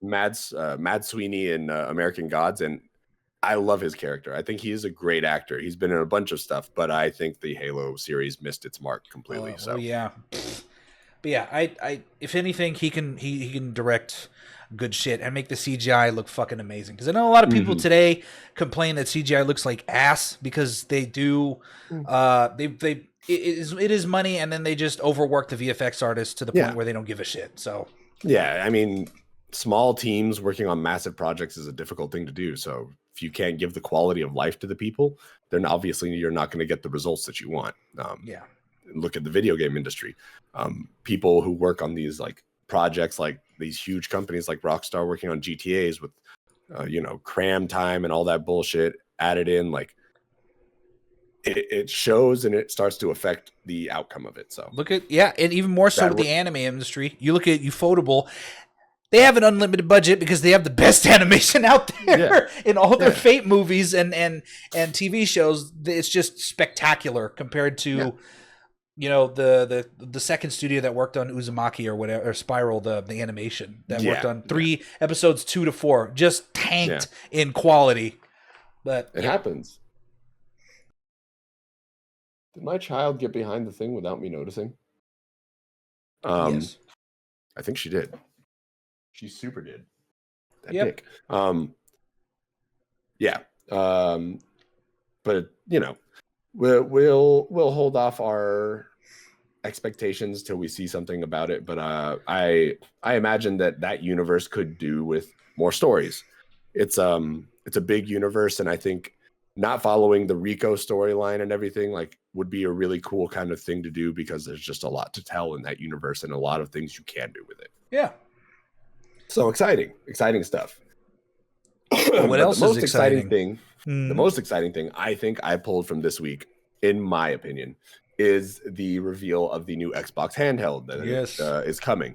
Mad Sweeney in American Gods, and I love his character. I think he is a great actor. He's been in a bunch of stuff, but I think the Halo series missed its mark completely. But yeah, I if anything, he can direct good shit and make the CGI look fucking amazing. Because I know a lot of people today complain that CGI looks like ass because they do it is money, and then they just overwork the VFX artists to the point where they don't give a shit. So yeah, I mean, small teams working on massive projects is a difficult thing to do. So if you can't give the quality of life to the people, then obviously you're not going to get the results that you want. Look at the video game industry. People who work on these like projects, like these huge companies like Rockstar working on GTAs with, cram time and all that bullshit added in, like it shows and it starts to affect the outcome of it. So and even more so with the anime industry. You look at Ufotable. They have an unlimited budget because they have the best animation out there in all their Fate movies and TV shows. It's just spectacular compared to, the second studio that worked on Uzumaki or whatever, or Spiral, the animation that worked on 3 episodes 2 to 4, just tanked in quality. But it happens. Did my child get behind the thing without me noticing? Yes, I think she did. She super did. That dick. But we'll hold off our expectations till we see something about it. But I imagine that universe could do with more stories. It's a big universe, and I think not following the Rico storyline and everything like would be a really cool kind of thing to do, because there's just a lot to tell in that universe and a lot of things you can do with it. Yeah. So exciting stuff. What else is exciting? The most exciting thing I think I pulled from this week, in my opinion, is the reveal of the new Xbox handheld that is coming.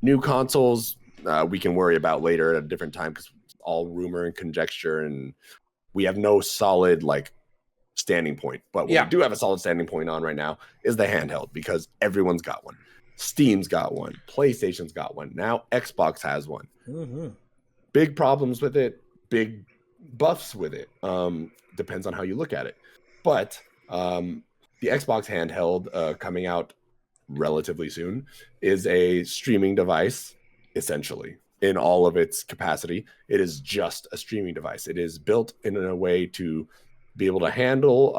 New consoles we can worry about later at a different time because it's all rumor and conjecture, and we have no solid like standing point. But what we do have a solid standing point on right now is the handheld, because everyone's got one. Steam's got one. PlayStation's got one. Now Xbox has one. Big problems with it. Big buffs with it. Depends on how you look at it. But the Xbox handheld coming out relatively soon is a streaming device, essentially, in all of its capacity. It is just a streaming device. It is built in a way to be able to handle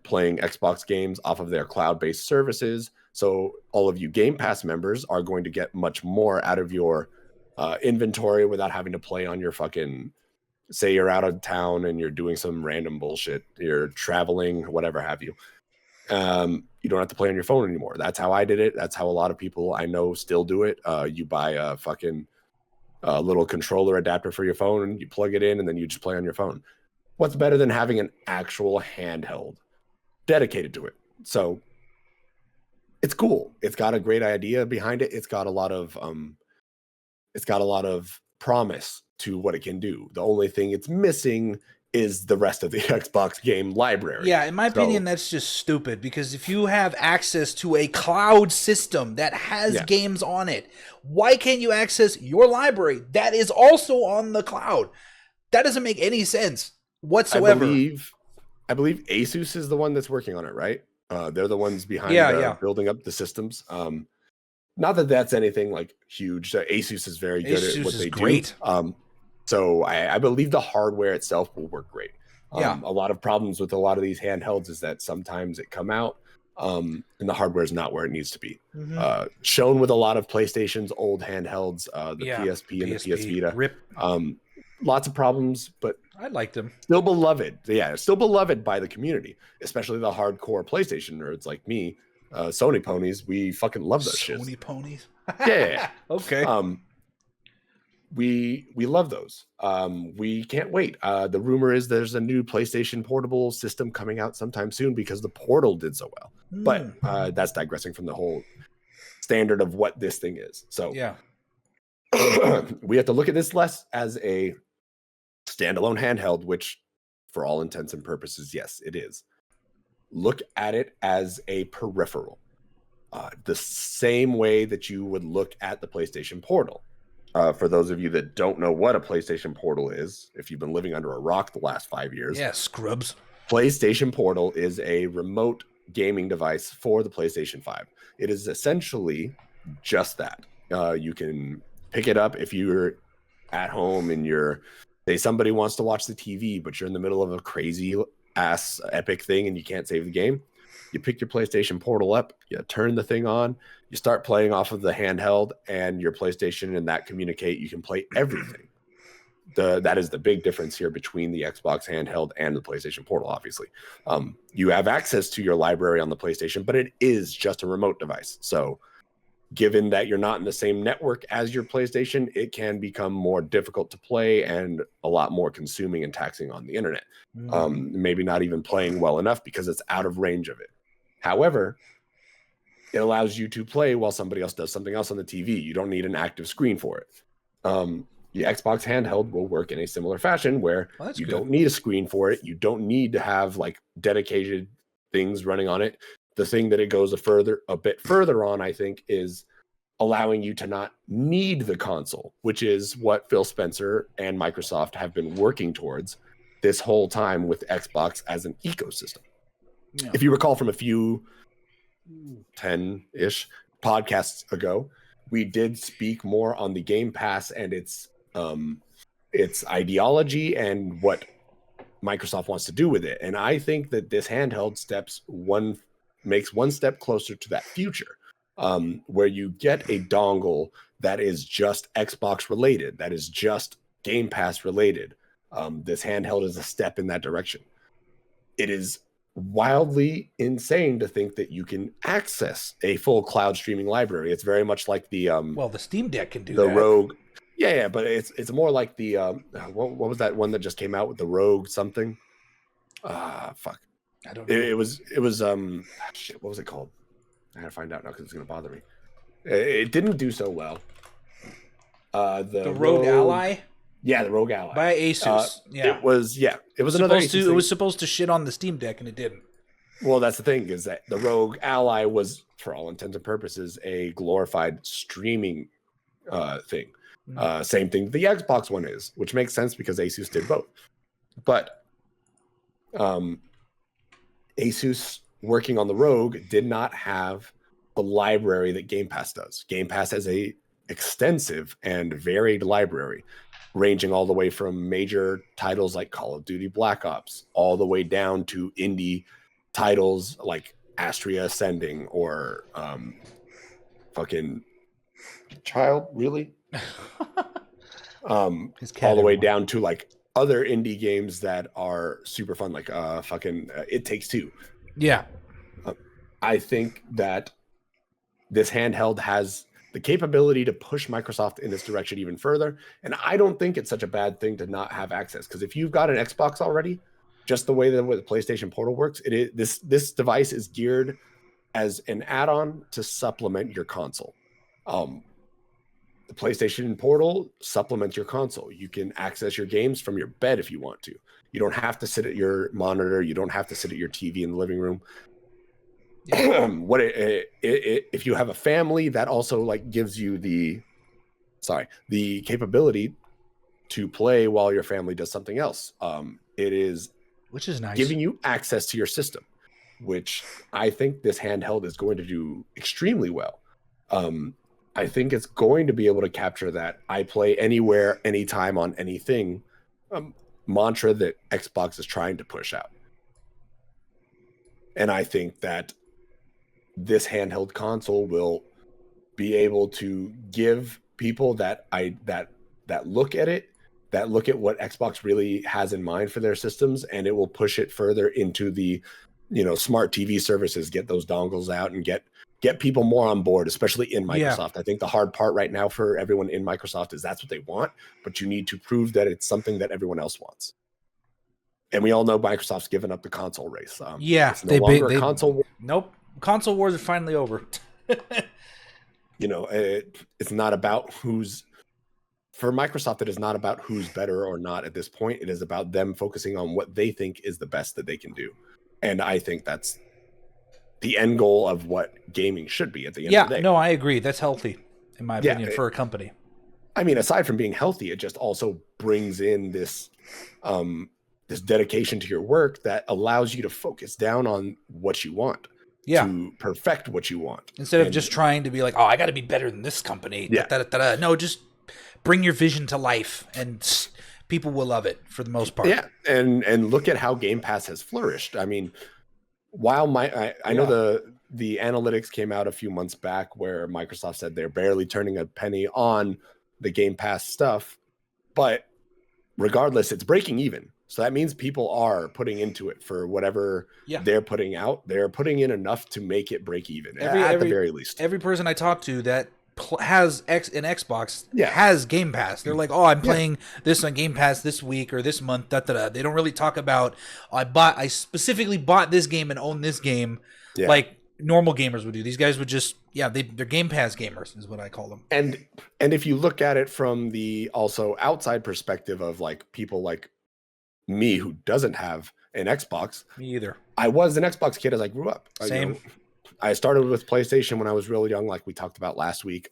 playing Xbox games off of their cloud-based services. So all of you Game Pass members are going to get much more out of your inventory without having to play on your fucking, say you're out of town and you're doing some random bullshit, you're traveling, whatever have you. You don't have to play on your phone anymore. That's how I did it. That's how a lot of people I know still do it. You buy a fucking little controller adapter for your phone and you plug it in and then you just play on your phone. What's better than having an actual handheld dedicated to it? So it's cool. It's got a great idea behind it. It's got a lot of promise to what it can do. The only thing it's missing is the rest of the Xbox game library. Yeah, in my opinion, that's just stupid, because if you have access to a cloud system that has games on it, why can't you access your library that is also on the cloud? That doesn't make any sense whatsoever. I believe Asus is the one that's working on it, right? They're the ones behind building up the systems. Not that that's anything like huge. Asus is very good at what they do. So I believe the hardware itself will work great. A lot of problems with a lot of these handhelds is that sometimes it come out and the hardware is not where it needs to be. Shown with a lot of PlayStation's old handhelds, the PSP and the PS Vita. Rip. Lots of problems, but I liked them. Still beloved. Yeah, still beloved by the community, especially the hardcore PlayStation nerds like me. Sony ponies, we fucking love those shit. Sony ponies? Yeah. Okay. We love those. We can't wait. The rumor is there's a new PlayStation portable system coming out sometime soon because the Portal did so well. But that's digressing from the whole standard of what this thing is. So we have to look at this less as a standalone handheld, which for all intents and purposes, yes, it is. Look at it as a peripheral, the same way that you would look at the PlayStation Portal. For those of you that don't know what a PlayStation Portal is, if you've been living under a rock the last 5 years. Yeah, scrubs. PlayStation Portal is a remote gaming device for the PlayStation 5. It is essentially just that. You can pick it up if you're at home and say somebody wants to watch the TV, but you're in the middle of a crazy ass epic thing and you can't save the game. You pick your PlayStation Portal up, you turn the thing on, you start playing off of the handheld, and your PlayStation and that communicate. You can play everything. That is the big difference here between the Xbox handheld and the PlayStation Portal, obviously. You have access to your library on the PlayStation, but it is just a remote device. So given that you're not in the same network as your PlayStation, it can become more difficult to play and a lot more consuming and taxing on the internet. Maybe not even playing well enough because it's out of range of it. However, it allows you to play while somebody else does something else on the TV. You don't need an active screen for it. The Xbox handheld will work in a similar fashion where you don't need a screen for it. You don't need to have like dedicated things running on it. The thing that it goes a bit further on, I think, is allowing you to not need the console, which is what Phil Spencer and Microsoft have been working towards this whole time with Xbox as an ecosystem. Yeah. If you recall from a few 10-ish podcasts ago, we did speak more on the Game Pass and its ideology and what Microsoft wants to do with it. And I think that this handheld makes one step closer to that future, where you get a dongle that is just Xbox related, that is just Game Pass related. This handheld is a step in that direction. It is wildly insane to think that you can access a full cloud streaming library. It's very much like the the Steam Deck can do the that. Rogue. Yeah, but it's more like the what was that one that just came out with the Rogue something? Fuck. I don't know. It was shit, what was it called? I gotta find out now because it's gonna bother me. It didn't do so well. The Rogue Ally? Yeah, the Rogue Ally. By Asus. It was another Asus thing. It was supposed to shit on the Steam Deck and it didn't. Well, that's the thing, is that the Rogue Ally was, for all intents and purposes, a glorified streaming thing. Same thing the Xbox One is, which makes sense because Asus did both. But Asus working on the Rogue did not have the library that Game Pass does. Game Pass has a extensive and varied library, ranging all the way from major titles like Call of Duty Black Ops, all the way down to indie titles like Astria Ascending or fucking Child, really? All the way down to like other indie games that are super fun, like It Takes Two. Yeah. I think that this handheld has the capability to push Microsoft in this direction even further. And I don't think it's such a bad thing to not have access. Because if you've got an Xbox already, just the way that the PlayStation Portal works, this device is geared as an add-on to supplement your console. The PlayStation Portal supplements your console. You can access your games from your bed if you want to. You don't have to sit at your monitor. You don't have to sit at your TV in the living room. Yeah. If you have a family, that also like gives you the capability to play while your family does something else. It is, which is nice, giving you access to your system, which I think this handheld is going to do extremely well. I think it's going to be able to capture that I play anywhere, anytime, on anything mantra that Xbox is trying to push out. And I think that this handheld console will be able to give people that look at it, that look at what Xbox really has in mind for their systems, and it will push it further into the, smart TV services, get those dongles out and get people more on board, especially in Microsoft. Yeah. I think the hard part right now for everyone in Microsoft is that's what they want, but you need to prove that it's something that everyone else wants. And we all know Microsoft's given up the console race. It's no longer a console. Nope. Console wars are finally over. It's not about for Microsoft, it is not about who's better or not at this point. It is about them focusing on what they think is the best that they can do. And I think that's the end goal of what gaming should be at the end of the day. Yeah, no, I agree. That's healthy, in my opinion, for a company. I mean, aside from being healthy, it just also brings in this this dedication to your work that allows you to focus down on what you want. Yeah. To perfect what you want. Instead of just trying to be like, oh, I got to be better than this company. Yeah. No, just bring your vision to life, and people will love it for the most part. Yeah, and look at how Game Pass has flourished. I mean, while I know the analytics came out a few months back where Microsoft said they're barely turning a penny on the Game Pass stuff, but regardless, it's breaking even. So that means people are putting into it for whatever they're putting out. They're putting in enough to make it break even, at the very least. Every person I talk to that has an Xbox has Game Pass. They're like, oh, I'm playing this on Game Pass this week or this month. They don't really talk about, I specifically bought this game and own this game like normal gamers would do. These guys would just, they're Game Pass gamers is what I call them. And if you look at it from the also outside perspective of like people like me who doesn't have an Xbox. Me either. I was an Xbox kid as I grew up. Same. I started with PlayStation when I was real young, like we talked about last week.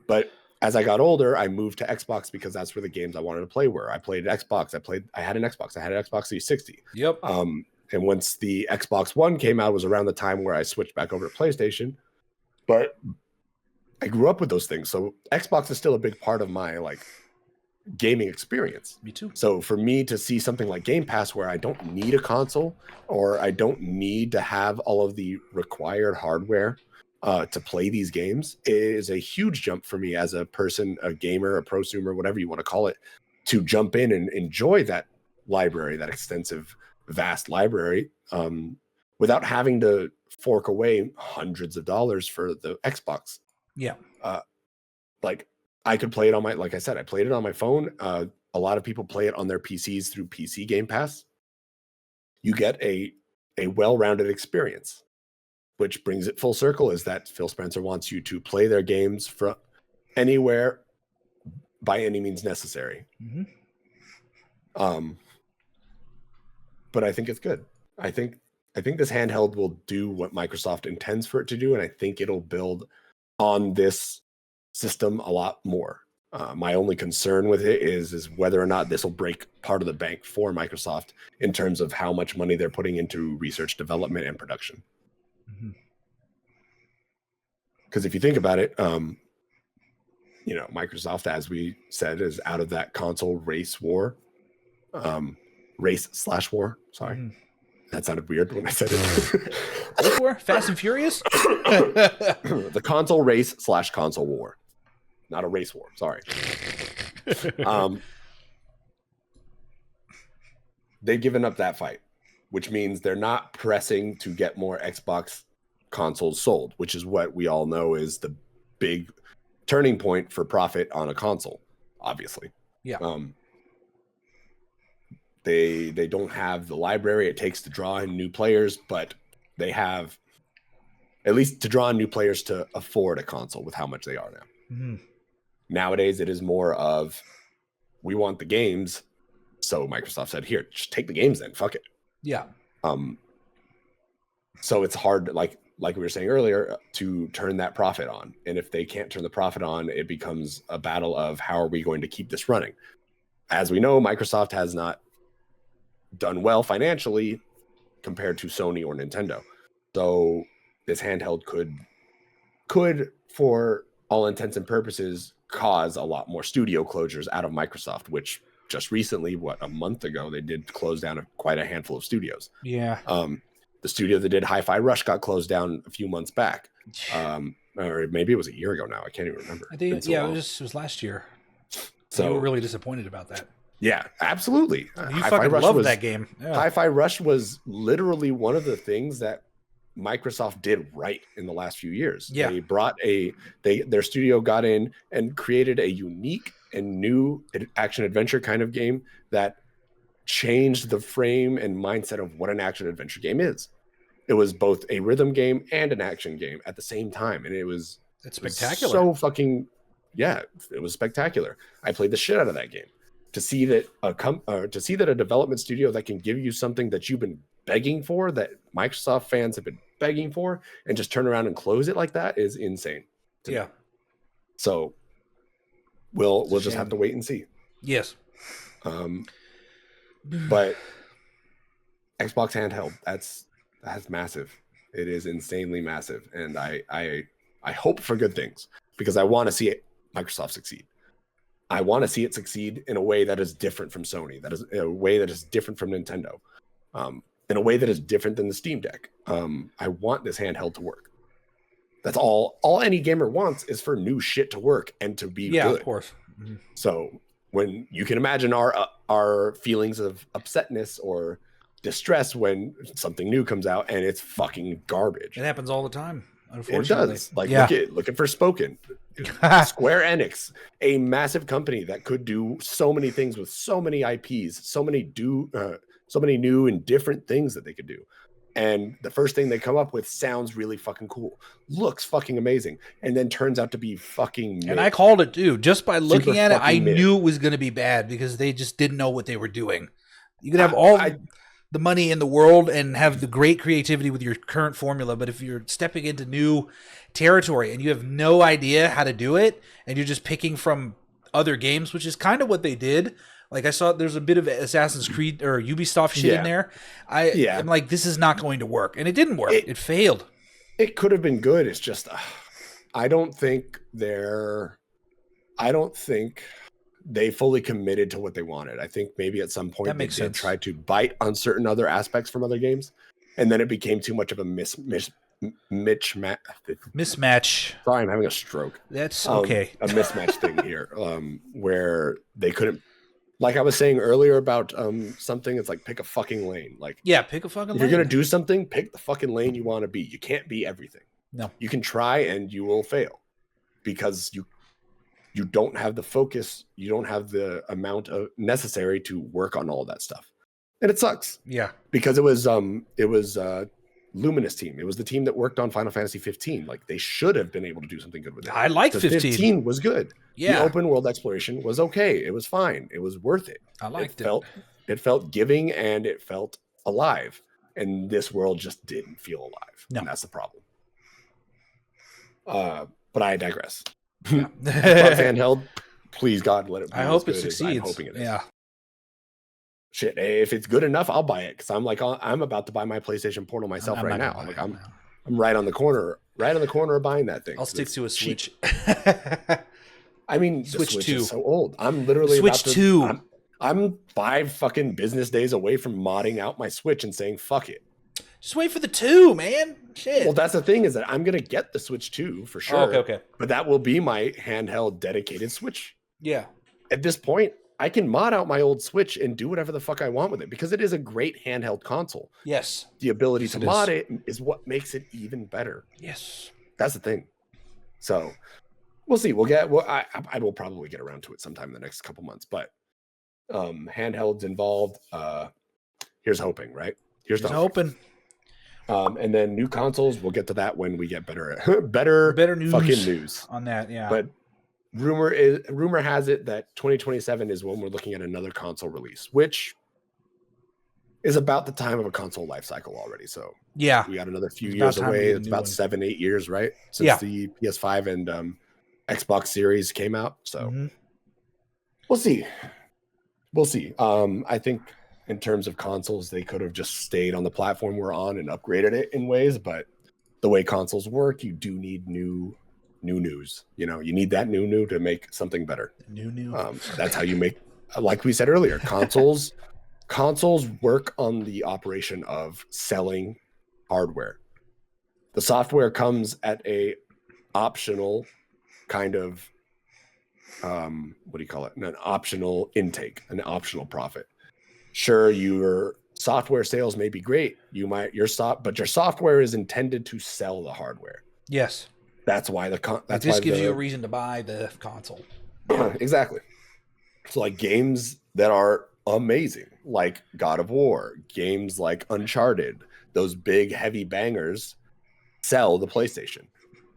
But as I got older, I moved to Xbox because that's where the games I wanted to play were. I played Xbox. I had an Xbox. I had an Xbox 360. Yep. And once the Xbox One came out, it was around the time where I switched back over to PlayStation. But I grew up with those things. So Xbox is still a big part of my gaming experience. Me too. So for me to see something like Game Pass where I don't need a console or I don't need to have all of the required hardware to play these games is a huge jump for me as a person, a gamer, a prosumer, whatever you want to call it, to jump in and enjoy that library, that extensive, vast library, without having to fork away hundreds of dollars for the Xbox. Yeah. I could play it on like I said, I played it on my phone. A lot of people play it on their PCs through PC Game Pass. You get a well-rounded experience, which brings it full circle is that Phil Spencer wants you to play their games from anywhere by any means necessary. Mm-hmm. But I think it's good. I think this handheld will do what Microsoft intends for it to do, and I think it'll build on this system a lot more. My only concern with it is whether or not this will break part of the bank for Microsoft in terms of how much money they're putting into research, development, and production. Because if you think about it, Microsoft, as we said, is out of that console race war, race/war. Sorry, that sounded weird when I said it. Race war, Fast and Furious. The console race/console war. Not a race war. Sorry. They've given up that fight, which means they're not pressing to get more Xbox consoles sold, which is what we all know is the big turning point for profit on a console, obviously. Yeah. They don't have the library it takes to draw in new players, but they have at least to draw in new players to afford a console with how much they are now. Nowadays, it is more of we want the games, So Microsoft said, "Here, just take the games then. Fuck it." Yeah. So it's hard, like we were saying earlier, to turn that profit on. And if they can't turn the profit on, it becomes a battle of how are we going to keep this running? As we know, Microsoft has not done well financially compared to Sony or Nintendo. So this handheld could, for all intents and purposes, cause a lot more studio closures out of Microsoft, which just recently, a month ago, they did close down quite a handful of studios. Yeah. The studio that did Hi-Fi Rush got closed down a few months back. Or maybe it was a year ago now. I can't even remember. I think, it was last year. So you were really disappointed about that. Yeah, absolutely. You fucking loved that game. Yeah. Hi-Fi Rush was literally one of the things that Microsoft did right in the last few years. Yeah. They brought their studio got in and created a unique and new action adventure kind of game that changed the frame and mindset of what an action adventure game is. It was both a rhythm game and an action game at the same time, and it's spectacular. So fucking it was spectacular. I played the shit out of that game. To see that a development studio that can give you something that you've been begging for, that Microsoft fans have been begging for, and just turn around and close it like that is insane. Yeah. So we'll just have to wait and see. Yes. But Xbox handheld, that's massive. It is insanely massive, and I hope for good things because I want to see Microsoft succeed. I want to see it succeed in a way that is different from Sony, that is a way that is different from Nintendo, in a way that is different than the Steam Deck. I want this handheld to work. That's all any gamer wants is for new shit to work and to be good. Yeah, of course. Mm-hmm. So when you can imagine our feelings of upsetness or distress when something new comes out and it's fucking garbage. It happens all the time. Unfortunately. It does. Look at Forspoken. Square Enix, a massive company that could do so many things with so many IPs, so many new and different things that they could do. And the first thing they come up with sounds really fucking cool, looks fucking amazing, and then turns out to be fucking mid. And I called it too. Just by looking at it, I mid. knew it was going to be bad because they just didn't know what they were doing. You could have all the money in the world and have the great creativity with your current formula, but if you're stepping into new territory and you have no idea how to do it and you're just picking from other games, which is kind of what they did. Like I saw there's a bit of Assassin's Creed or Ubisoft shit in there. I'm like, this is not going to work. And it didn't work. It failed. It could have been good. It's just I don't think they fully committed to what they wanted. I think maybe at some point they did try to bite on certain other aspects from other games, and then it became too much of a mismatch. Sorry, I'm having a stroke. That's okay. A mismatch thing here, where they couldn't. Like I was saying earlier about something, it's like pick a fucking lane. Like pick a fucking lane. If you're gonna do something, pick the fucking lane you want to be. You can't be everything. No, you can try and you will fail because you don't have the focus, you don't have the amount of necessary to work on all that stuff. And it sucks. Yeah. Because it was Luminous team. It was the team that worked on Final Fantasy 15. Like they should have been able to do something good with it. I like 15. 15 was good. Yeah. The open world exploration was okay. It was fine. It was worth it. I liked it. It felt giving and it felt alive. And this world just didn't feel alive. No. And that's the problem. But I digress. Yeah. Handheld, please God, let it be. I hope it succeeds. I'm hoping it is. Yeah. Shit, if it's good enough, I'll buy it because I'm about to buy my PlayStation Portal myself right now. I'm right on the corner of buying that thing. I'll stick to a Switch. I mean, Switch 2 is so old. I'm literally Switch 2. I'm 5 fucking business days away from modding out my Switch and saying fuck it. Just wait for the 2, man. Shit. Well, that's the thing is that I'm gonna get the Switch 2 for sure. Oh, okay. But that will be my handheld dedicated Switch. Yeah. At this point, I can mod out my old Switch and do whatever the fuck I want with it because it is a great handheld console. Yes. The ability to mod it is what makes it even better. Yes. That's the thing. So we'll see. I will probably get around to it sometime in the next couple months, but handhelds involved. Here's hoping, right? Here's hoping. And then new consoles, we'll get to that when we get better news fucking news on that. Yeah. But rumor has it that 2027 is when we're looking at another console release, which is about the time of a console life cycle already. So yeah, we got another few years away. It's about 7-8 years, right? Since the PS5 and Xbox Series came out. So we'll see. We'll see. I think in terms of consoles, they could have just stayed on the platform we're on and upgraded it in ways, but the way consoles work, you do need new news. You know, you need that new to make something better. That's how you make, like we said earlier, consoles work on the operation of selling hardware. The software comes at a optional kind of what do you call it? An optional intake, an optional profit. Sure, your software sales may be great. But your software is intended to sell the hardware. Yes. That's why this gives you a reason to buy the console. Exactly. So like games that are amazing, like God of War, games like Uncharted, those big heavy bangers sell the PlayStation.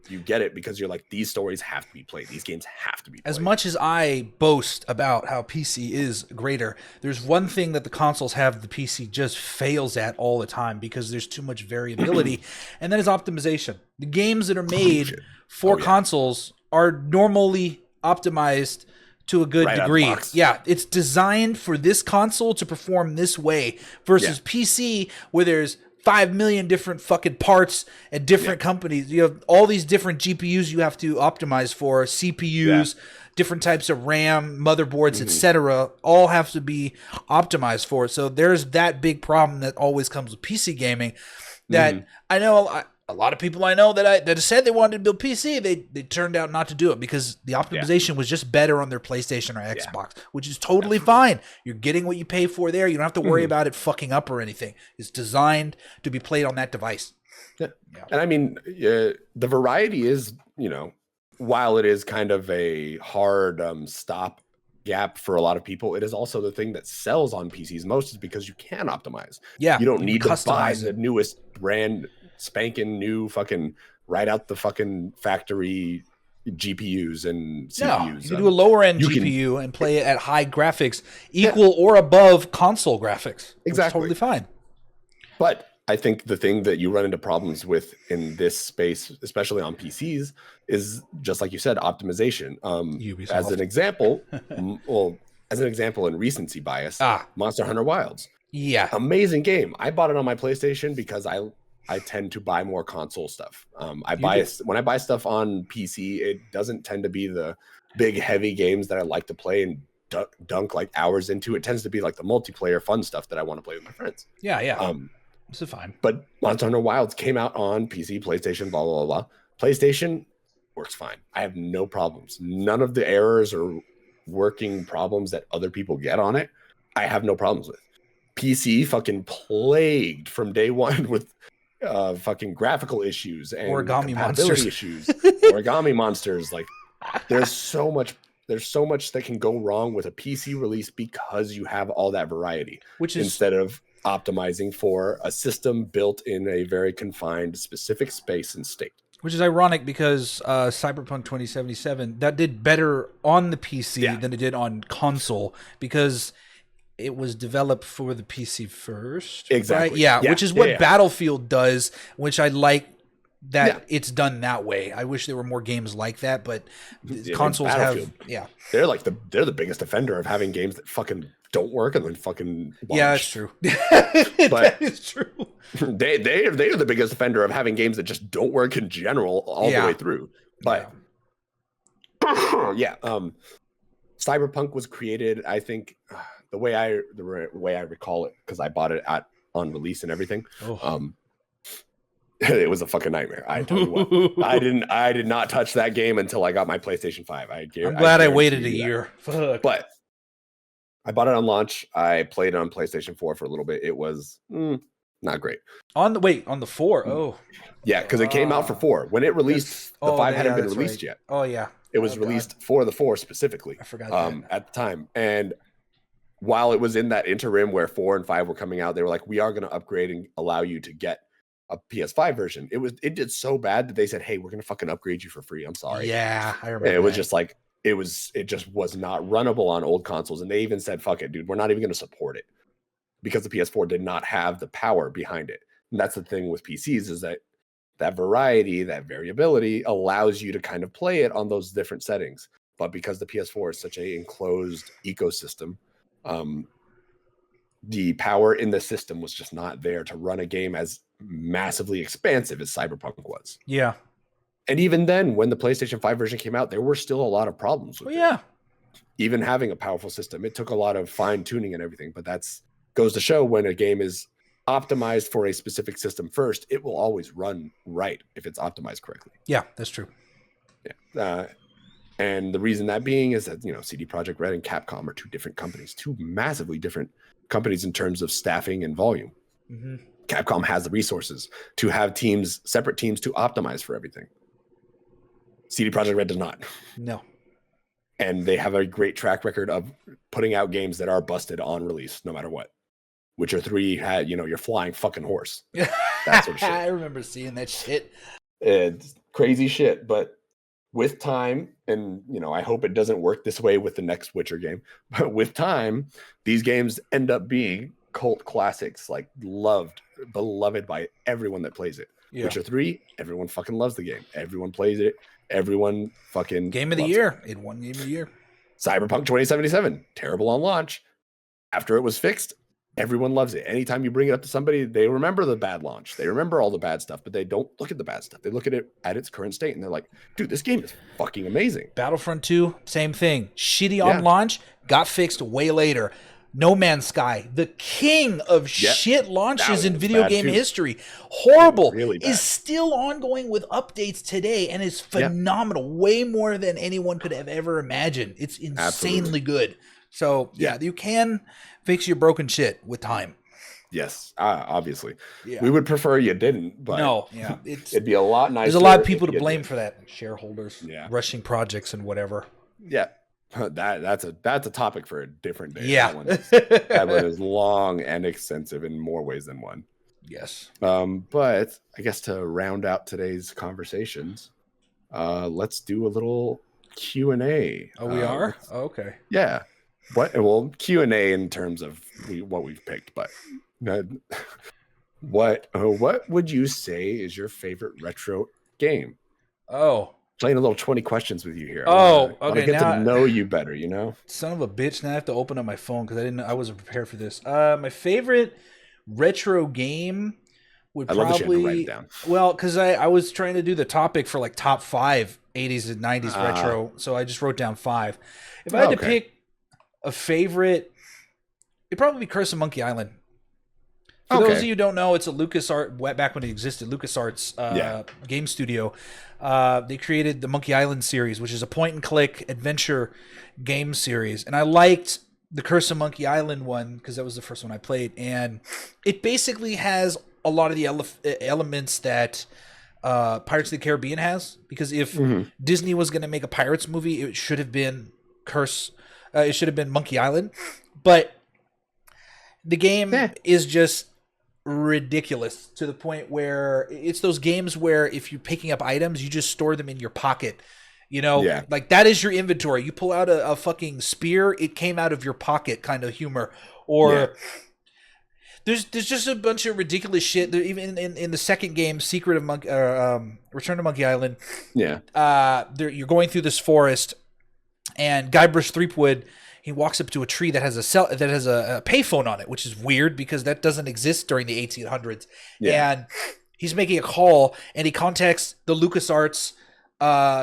You get it because you're like, these stories have to be played. These games have to be played. As much as I boast about how PC is greater, there's one thing that the consoles have the PC just fails at all the time because there's too much variability, and that is optimization. The games that are made for consoles are normally optimized to a good degree. Yeah, it's designed for this console to perform this way versus PC where there's 5 million different fucking parts at different companies. You have all these different GPUs you have to optimize for, CPUs, different types of RAM, motherboards, etc. All have to be optimized for it. So there's that big problem that always comes with PC gaming that I know a lot of people I know that said they wanted to build PC, they turned out not to do it because the optimization was just better on their PlayStation or Xbox, which is totally fine. You're getting what you pay for there. You don't have to worry about it fucking up or anything. It's designed to be played on that device. Yeah. And I mean, the variety is, you know, while it is kind of a hard stop gap for a lot of people, it is also the thing that sells on PCs most is because you can optimize. Yeah. You don't need to buy the newest brand spanking new fucking right out the fucking factory GPUs and CPUs. No, you can do a lower end GPU and play it at high graphics equal or above console graphics. Exactly. Totally fine. But I think the thing that you run into problems with in this space, especially on PCs, is just like you said, optimization. As an example, in recency bias, Monster Hunter Wilds. Yeah. Amazing game. I bought it on my PlayStation because I tend to buy more console stuff. When I buy stuff on PC, it doesn't tend to be the big heavy games that I like to play and dunk like hours into. It tends to be like the multiplayer fun stuff that I want to play with my friends. Yeah. This is fine. But Monster Hunter Wilds came out on PC, PlayStation, blah, blah, blah. PlayStation works fine. I have no problems. None of the errors or working problems that other people get on it, I have no problems with. PC fucking plagued from day one with fucking graphical issues and origami monsters issues. Origami monsters. Like there's so much that can go wrong with a PC release because you have all that variety. Which is instead of optimizing for a system built in a very confined specific space and state. Which is ironic because Cyberpunk 2077 that did better on the PC than it did on console because it was developed for the PC first. Exactly. Right? Yeah, which is what Battlefield does, which I like that it's done that way. I wish there were more games like that, but consoles have they're the biggest offender of having games that fucking don't work and then fucking launch. Yeah, that's true. That is true. They are the biggest offender of having games that just don't work in general all the way through. But Cyberpunk was created, I think, the way I recall it, because I bought it on release and everything. It was a fucking nightmare. I tell you what, I did not touch that game until I got my PlayStation 5. I'm glad I waited a year. Fuck. But I bought it on launch. I played it on PlayStation 4 for a little bit. It was not great. On the 4. Oh. Yeah, because it came out for 4. When it released, the 5 hadn't been released yet. Oh, yeah. It was released for the 4 specifically. I forgot that. At the time. And while it was in that interim where 4 and 5 were coming out, they were like, we are going to upgrade and allow you to get a PS5 version. It did so bad that they said, hey, we're going to fucking upgrade you for free. I'm sorry. Yeah, I remember. And it was just like, it just was not runnable on old consoles. And they even said, fuck it, dude, we're not even going to support it because the PS4 did not have the power behind it. And that's the thing with PCs is that variety, that variability allows you to kind of play it on those different settings. But because the PS4 is such a enclosed ecosystem, the power in the system was just not there to run a game as massively expansive as Cyberpunk was. Yeah. And even then, when the PlayStation 5 version came out, there were still a lot of problems with it. Even having a powerful system, it took a lot of fine tuning and everything. But that's goes to show when a game is optimized for a specific system first, it will always run right if it's optimized correctly. Yeah, that's true. Yeah. And the reason that being is that, CD Projekt Red and Capcom are two different companies, two massively different companies in terms of staffing and volume. Mm-hmm. Capcom has the resources to have separate teams to optimize for everything. CD Projekt Red does not. No. And they have a great track record of putting out games that are busted on release, no matter what. Witcher 3 had, your flying fucking horse. That sort of shit. I remember seeing that shit. It's crazy shit, but with time, and I hope it doesn't work this way with the next Witcher game, but with time, these games end up being cult classics, like beloved by everyone that plays it. Yeah. Witcher 3, everyone fucking loves the game. Everyone plays it. Everyone fucking Game of the year. It won Game of the Year. Cyberpunk 2077, terrible on launch. After it was fixed, everyone loves it. Anytime you bring it up to somebody, they remember the bad launch. They remember all the bad stuff, but they don't look at the bad stuff. They look at it at its current state, and they're like, dude, this game is fucking amazing. Battlefront 2, same thing. Shitty on launch, got fixed way later. No Man's Sky, the king of shit launches in video game history. Horrible. Really bad. Is still ongoing with updates today and is phenomenal. Way more than anyone could have ever imagined. It's insanely good. So, you can fix your broken shit with time. Yes, obviously. Yeah. We would prefer you didn't, but no, it'd be a lot nicer. There's a lot of people to blame for that. Shareholders, rushing projects and whatever. Yeah. That's a topic for a different day. Yeah. That one is long and extensive in more ways than one. Yes. But I guess to round out today's conversations, let's do a little Q&A. Oh, we are? Okay. Yeah. Q&A in terms of what we've picked, but what would you say is your favorite retro game? Oh. Playing a little 20 questions with you here. Okay. I get to know you better, Son of a bitch! Now I have to open up my phone because I wasn't prepared for this. My favorite retro game would probably. I love that you had to write it down. Well, because I was trying to do the topic for like top 5 80s and 90s retro, so I just wrote down 5. If I had to pick a favorite, it'd probably be Curse of Monkey Island. For those of you who don't know, it's a LucasArts, back when it existed, LucasArts game studio. They created the Monkey Island series, which is a point-and-click adventure game series. And I liked the Curse of Monkey Island one because that was the first one I played. And it basically has a lot of the elements that Pirates of the Caribbean has. Because if Disney was going to make a Pirates movie, it should have been it should have been Monkey Island. But the game is just ridiculous to the point where it's those games where if you're picking up items, you just store them in your pocket. Like that is your inventory. You pull out a fucking spear, it came out of your pocket kind of humor. Or there's just a bunch of ridiculous shit. Even in the second game, Return to Monkey Island. Yeah. You're going through this forest, and Guybrush Threepwood, he walks up to a tree that has a payphone on it, which is weird because that doesn't exist during the 1800s. Yeah. And he's making a call, and he contacts the LucasArts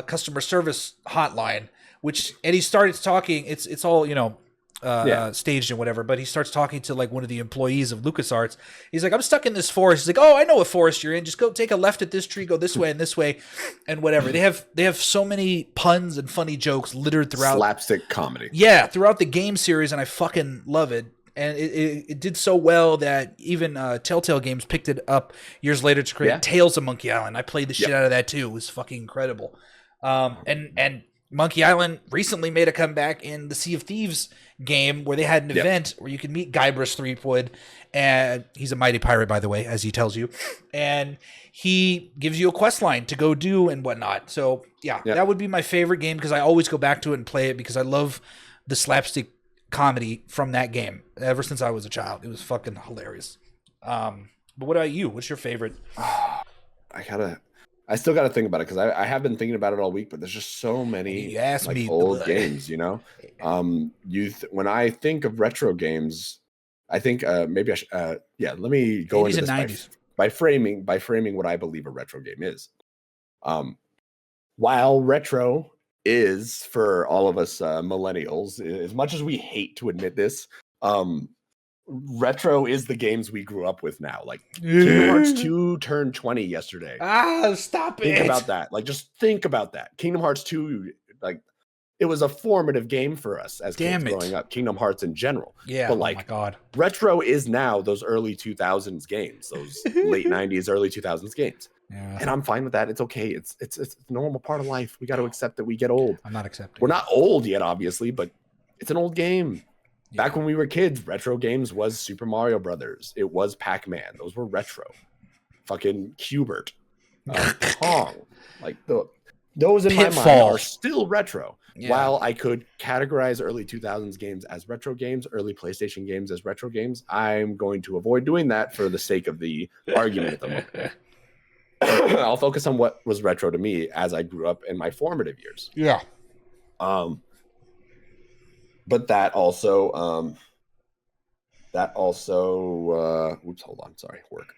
customer service hotline, and he starts talking. It's all staged and whatever, but he starts talking to like one of the employees of LucasArts. He's like, I'm stuck in this forest. He's like, oh, I know what forest you're in. Just go take a left at this tree, go this way and this way, and whatever. They have so many puns and funny jokes littered throughout. Slapstick comedy. Yeah, throughout the game series, and I fucking love it. And it did so well that even Telltale Games picked it up years later to create Tales of Monkey Island. I played the shit out of that too. It was fucking incredible. And Monkey Island recently made a comeback in the Sea of Thieves game where they had an event where you could meet Guybrush Threepwood, and he's a mighty pirate, by the way, as he tells you, and he gives you a quest line to go do and whatnot. So that would be my favorite game because I always go back to it and play it because I love the slapstick comedy from that game. Ever since I was a child, it was fucking hilarious. But what about you? What's your favorite? I still got to think about it because I have been thinking about it all week, but there's just so many like old games, you know. When I think of retro games, I think maybe I should, let me go into this by framing what I believe a retro game is. While retro is for all of us millennials, as much as we hate to admit this, retro is the games we grew up with now. Like Kingdom Hearts 2 turned 20 yesterday. Stop it. Think about that. Like, just think about that. Kingdom Hearts 2, like, it was a formative game for us as kids growing up. Kingdom Hearts in general. Yeah. But like, oh my God. Retro is now those early 2000s games, those late 90s, early 2000s games. Yeah. And I'm fine with that. It's okay. It's a normal part of life. We got to accept that we get old. I'm not accepting. We're not old yet, obviously, but it's an old game. Yeah. Back when we were kids, retro games was Super Mario Brothers. It was Pac-Man. Those were retro. Fucking Hubert. Pong. Like, those in my mind are still retro. Yeah. While I could categorize early 2000s games as retro games, early PlayStation games as retro games, I'm going to avoid doing that for the sake of the argument at the moment. I'll focus on what was retro to me as I grew up in my formative years. Yeah. But that also oops, hold on, sorry, work.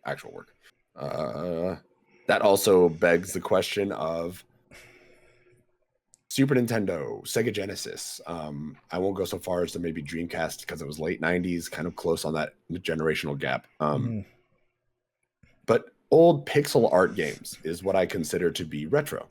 Actual work. That also begs the question of Super Nintendo, Sega Genesis. I won't go so far as to maybe Dreamcast because it was late 90s, kind of close on that generational gap. But old pixel art games is what I consider to be retro.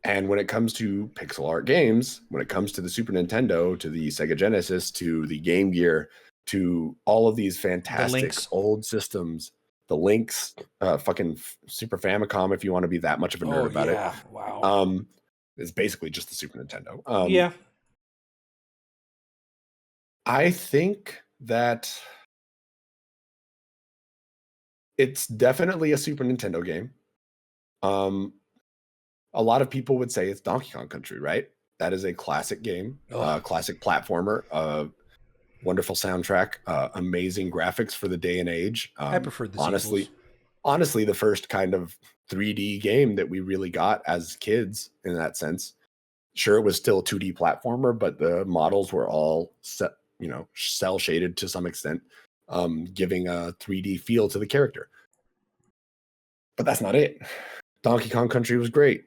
And when it comes to pixel art games, when it comes to the Super Nintendo, to the Sega Genesis, to the Game Gear, to all of these fantastic old systems, the Lynx, fucking Super Famicom, if you want to be that much of a nerd about it. Wow. It's basically just the Super Nintendo. Yeah. I think that it's definitely a Super Nintendo game. A lot of people would say it's Donkey Kong Country, right? That is a classic game, classic platformer, wonderful soundtrack, amazing graphics for the day and age. I prefer the honestly, the first kind of 3D game that we really got as kids in that sense. Sure, it was still a 2D platformer, but the models were all set, cell shaded to some extent, giving a 3D feel to the character. But that's not it. Donkey Kong Country was great.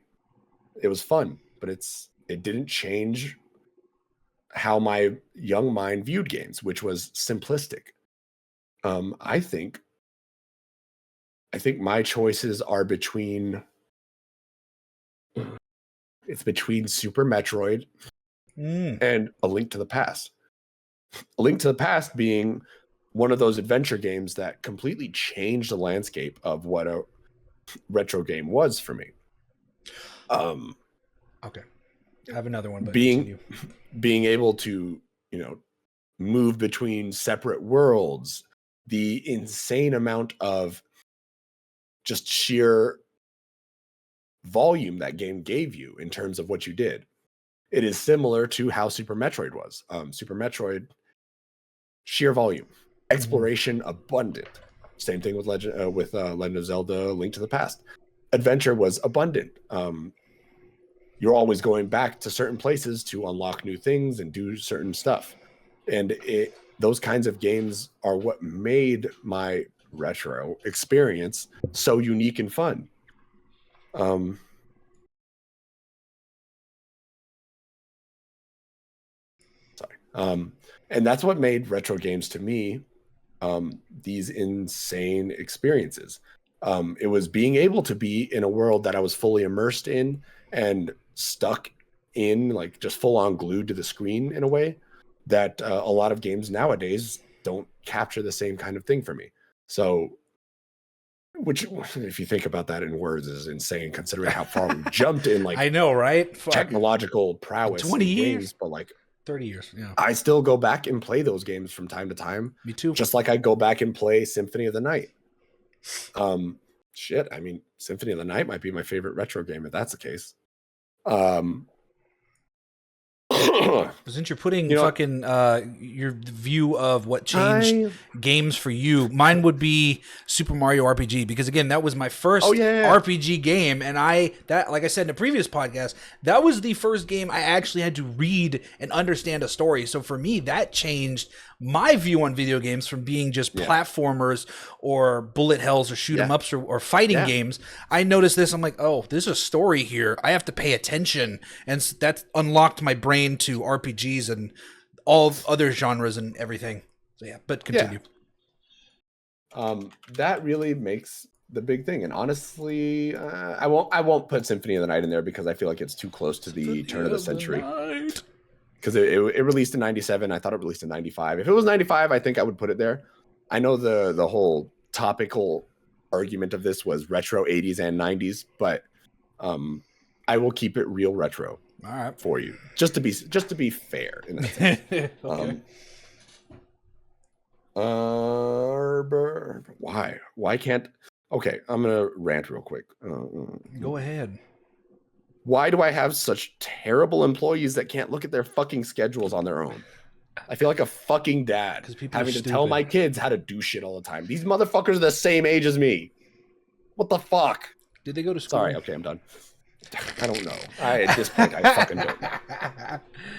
It was fun, but it didn't change how my young mind viewed games, which was simplistic. I think my choices are between Super Metroid and A Link to the Past. A Link to the Past being one of those adventure games that completely changed the landscape of what a retro game was for me. Okay. I have another one, but being able to, move between separate worlds, the insane amount of just sheer volume that game gave you in terms of what you did. It is similar to how Super Metroid was. Super Metroid, sheer volume, exploration abundant. Same thing with Legend of Zelda: Link to the Past. Adventure was abundant. You're always going back to certain places to unlock new things and do certain stuff. And those kinds of games are what made my retro experience so unique and fun. And that's what made retro games to me these insane experiences. It was being able to be in a world that I was fully immersed in and stuck in, like just full on glued to the screen in a way that a lot of games nowadays don't capture the same kind of thing for me. So which, if you think about that in words, is insane considering how far we jumped in like I know, right? technological prowess 20 in years? games, but like 30 years. Yeah. I still go back and play those games from time to time. Me too. Just like I go back and play Symphony of the Night. Shit, I mean, Symphony of the Night might be my favorite retro game if that's the case. Since you're putting fucking your view of what changed games for you, mine would be Super Mario RPG, because again, that was my first RPG game, and like I said in the previous podcast, that was the first game I actually had to read and understand a story. So for me, that changed my view on video games from being just platformers or bullet hells or shoot 'em ups or fighting games. I noticed this. I'm like, oh, there's a story here. I have to pay attention, and that unlocked my brain to RPGs and all other genres and everything. So yeah, but continue. That really makes the big thing. And honestly, I won't put Symphony of the Night in there because I feel like it's too close to the turn of the century. Because it released in 97. I thought it released in 95. If it was 95, I think I would put it there. I know the whole topical argument of this was retro 80s and 90s, but I will keep it real retro. All right, for you, just to be fair in that sense. Okay. Why can't? Okay, I'm gonna rant real quick. Go ahead. Why do I have such terrible employees that can't look at their fucking schedules on their own? I feel like a fucking dad having to tell my kids how to do shit all the time. These motherfuckers are the same age as me. What the fuck? Did they go to school? Sorry. Okay, I'm done. I don't know. At this point, I fucking don't know.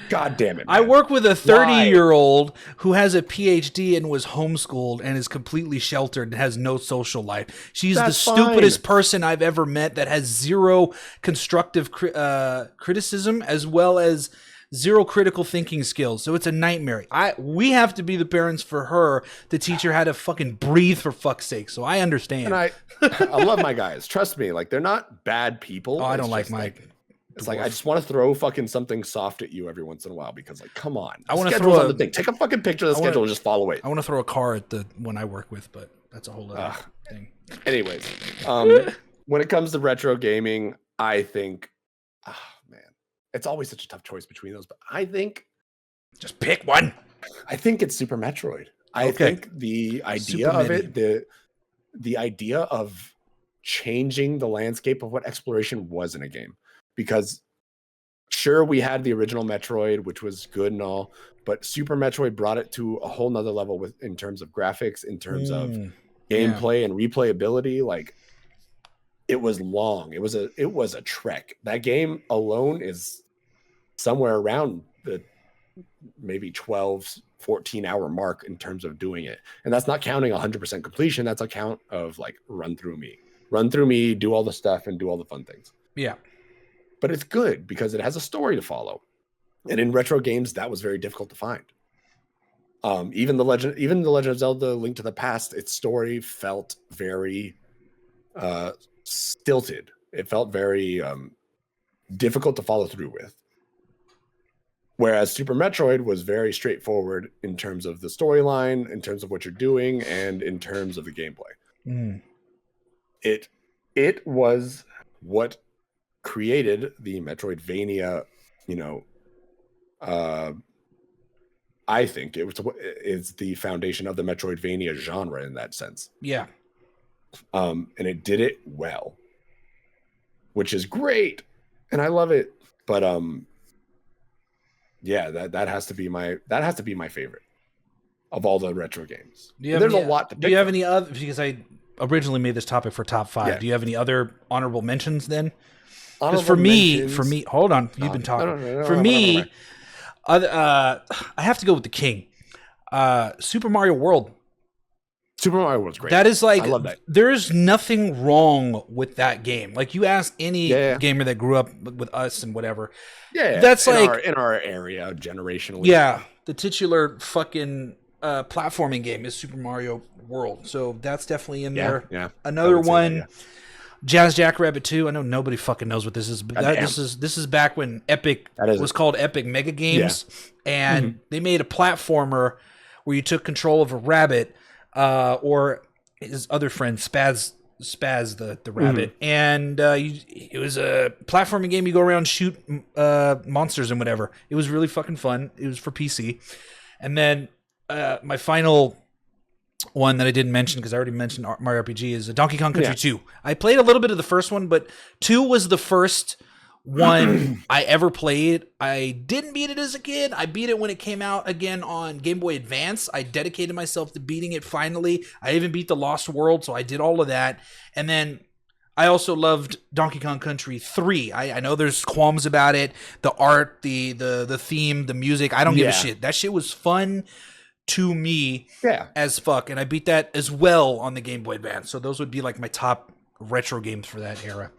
God damn it, man. I work with a 30-year-old who has a PhD and was homeschooled and is completely sheltered and has no social life. She's the stupidest person I've ever met that has zero constructive criticism as well as zero critical thinking skills. So it's a nightmare. We have to be the parents for her to teach her how to fucking breathe, for fuck's sake. So I understand. And I love my guys. Trust me. Like, they're not bad people. Oh, I don't like my... It's like, I just want to throw fucking something soft at you every once in a while because, like, come on. I want to throw on the thing. Take a fucking picture of the schedule and just follow it. I want to throw a car at the one I work with, but that's a whole other thing. Anyways, when it comes to retro gaming, I think, man, it's always such a tough choice between those, but I think just pick one. I think it's Super Metroid. I think the idea of it, the idea of changing the landscape of what exploration was in a game, because sure, we had the original Metroid, which was good and all, but Super Metroid brought it to a whole nother level in terms of graphics, in terms of gameplay and replayability. Like, it was long. It was a trek. That game alone is somewhere around the maybe 12, 14 hour mark in terms of doing it. And that's not counting 100% completion. That's a count of like run through me, do all the stuff and do all the fun things. Yeah. But it's good because it has a story to follow. And in retro games, that was very difficult to find. Even the Legend of Zelda: Link to the Past, its story felt very stilted. It felt very difficult to follow through with. Whereas Super Metroid was very straightforward in terms of the storyline, in terms of what you're doing, and in terms of the gameplay. It was what created the Metroidvania, I think it's the foundation of the Metroidvania genre in that sense. Yeah. And it did it well, which is great. And I love it. But yeah, that has to be my favorite of all the retro games. There's a lot to pick. Do you have any other, because I originally made this topic for top 5. Yeah. Do you have any other honorable mentions then? Because for me, hold on, you've been talking. For me, I have to go with the king. Super Mario World. Super Mario World's great. That is like, I love that. There's nothing wrong with that game. Like, you ask any gamer that grew up with us and whatever. Yeah, that's in our area generationally. Yeah, the titular fucking platforming game is Super Mario World. So that's definitely in there. Yeah. Another one. Jazz Jackrabbit 2. I know nobody fucking knows what this is, but this is back when Epic was called Epic Mega Games, and they made a platformer where you took control of a rabbit, or his other friend Spaz Spaz, the rabbit, and it was a platforming game. You go around, shoot monsters and whatever. It was really fucking fun. It was for PC, and then my final one that I didn't mention because I already mentioned Mario RPG is Donkey Kong Country 2. I played a little bit of the first one, but 2 was the first one I ever played. I didn't beat it as a kid. I beat it when it came out again on Game Boy Advance. I dedicated myself to beating it finally. I even beat the Lost World, so I did all of that. And then I also loved Donkey Kong Country 3. I know there's qualms about it. The art, the theme, the music. I don't give a shit. That shit was fun to me as fuck. And I beat that as well on the Game Boy Advance. So those would be like my top retro games for that era.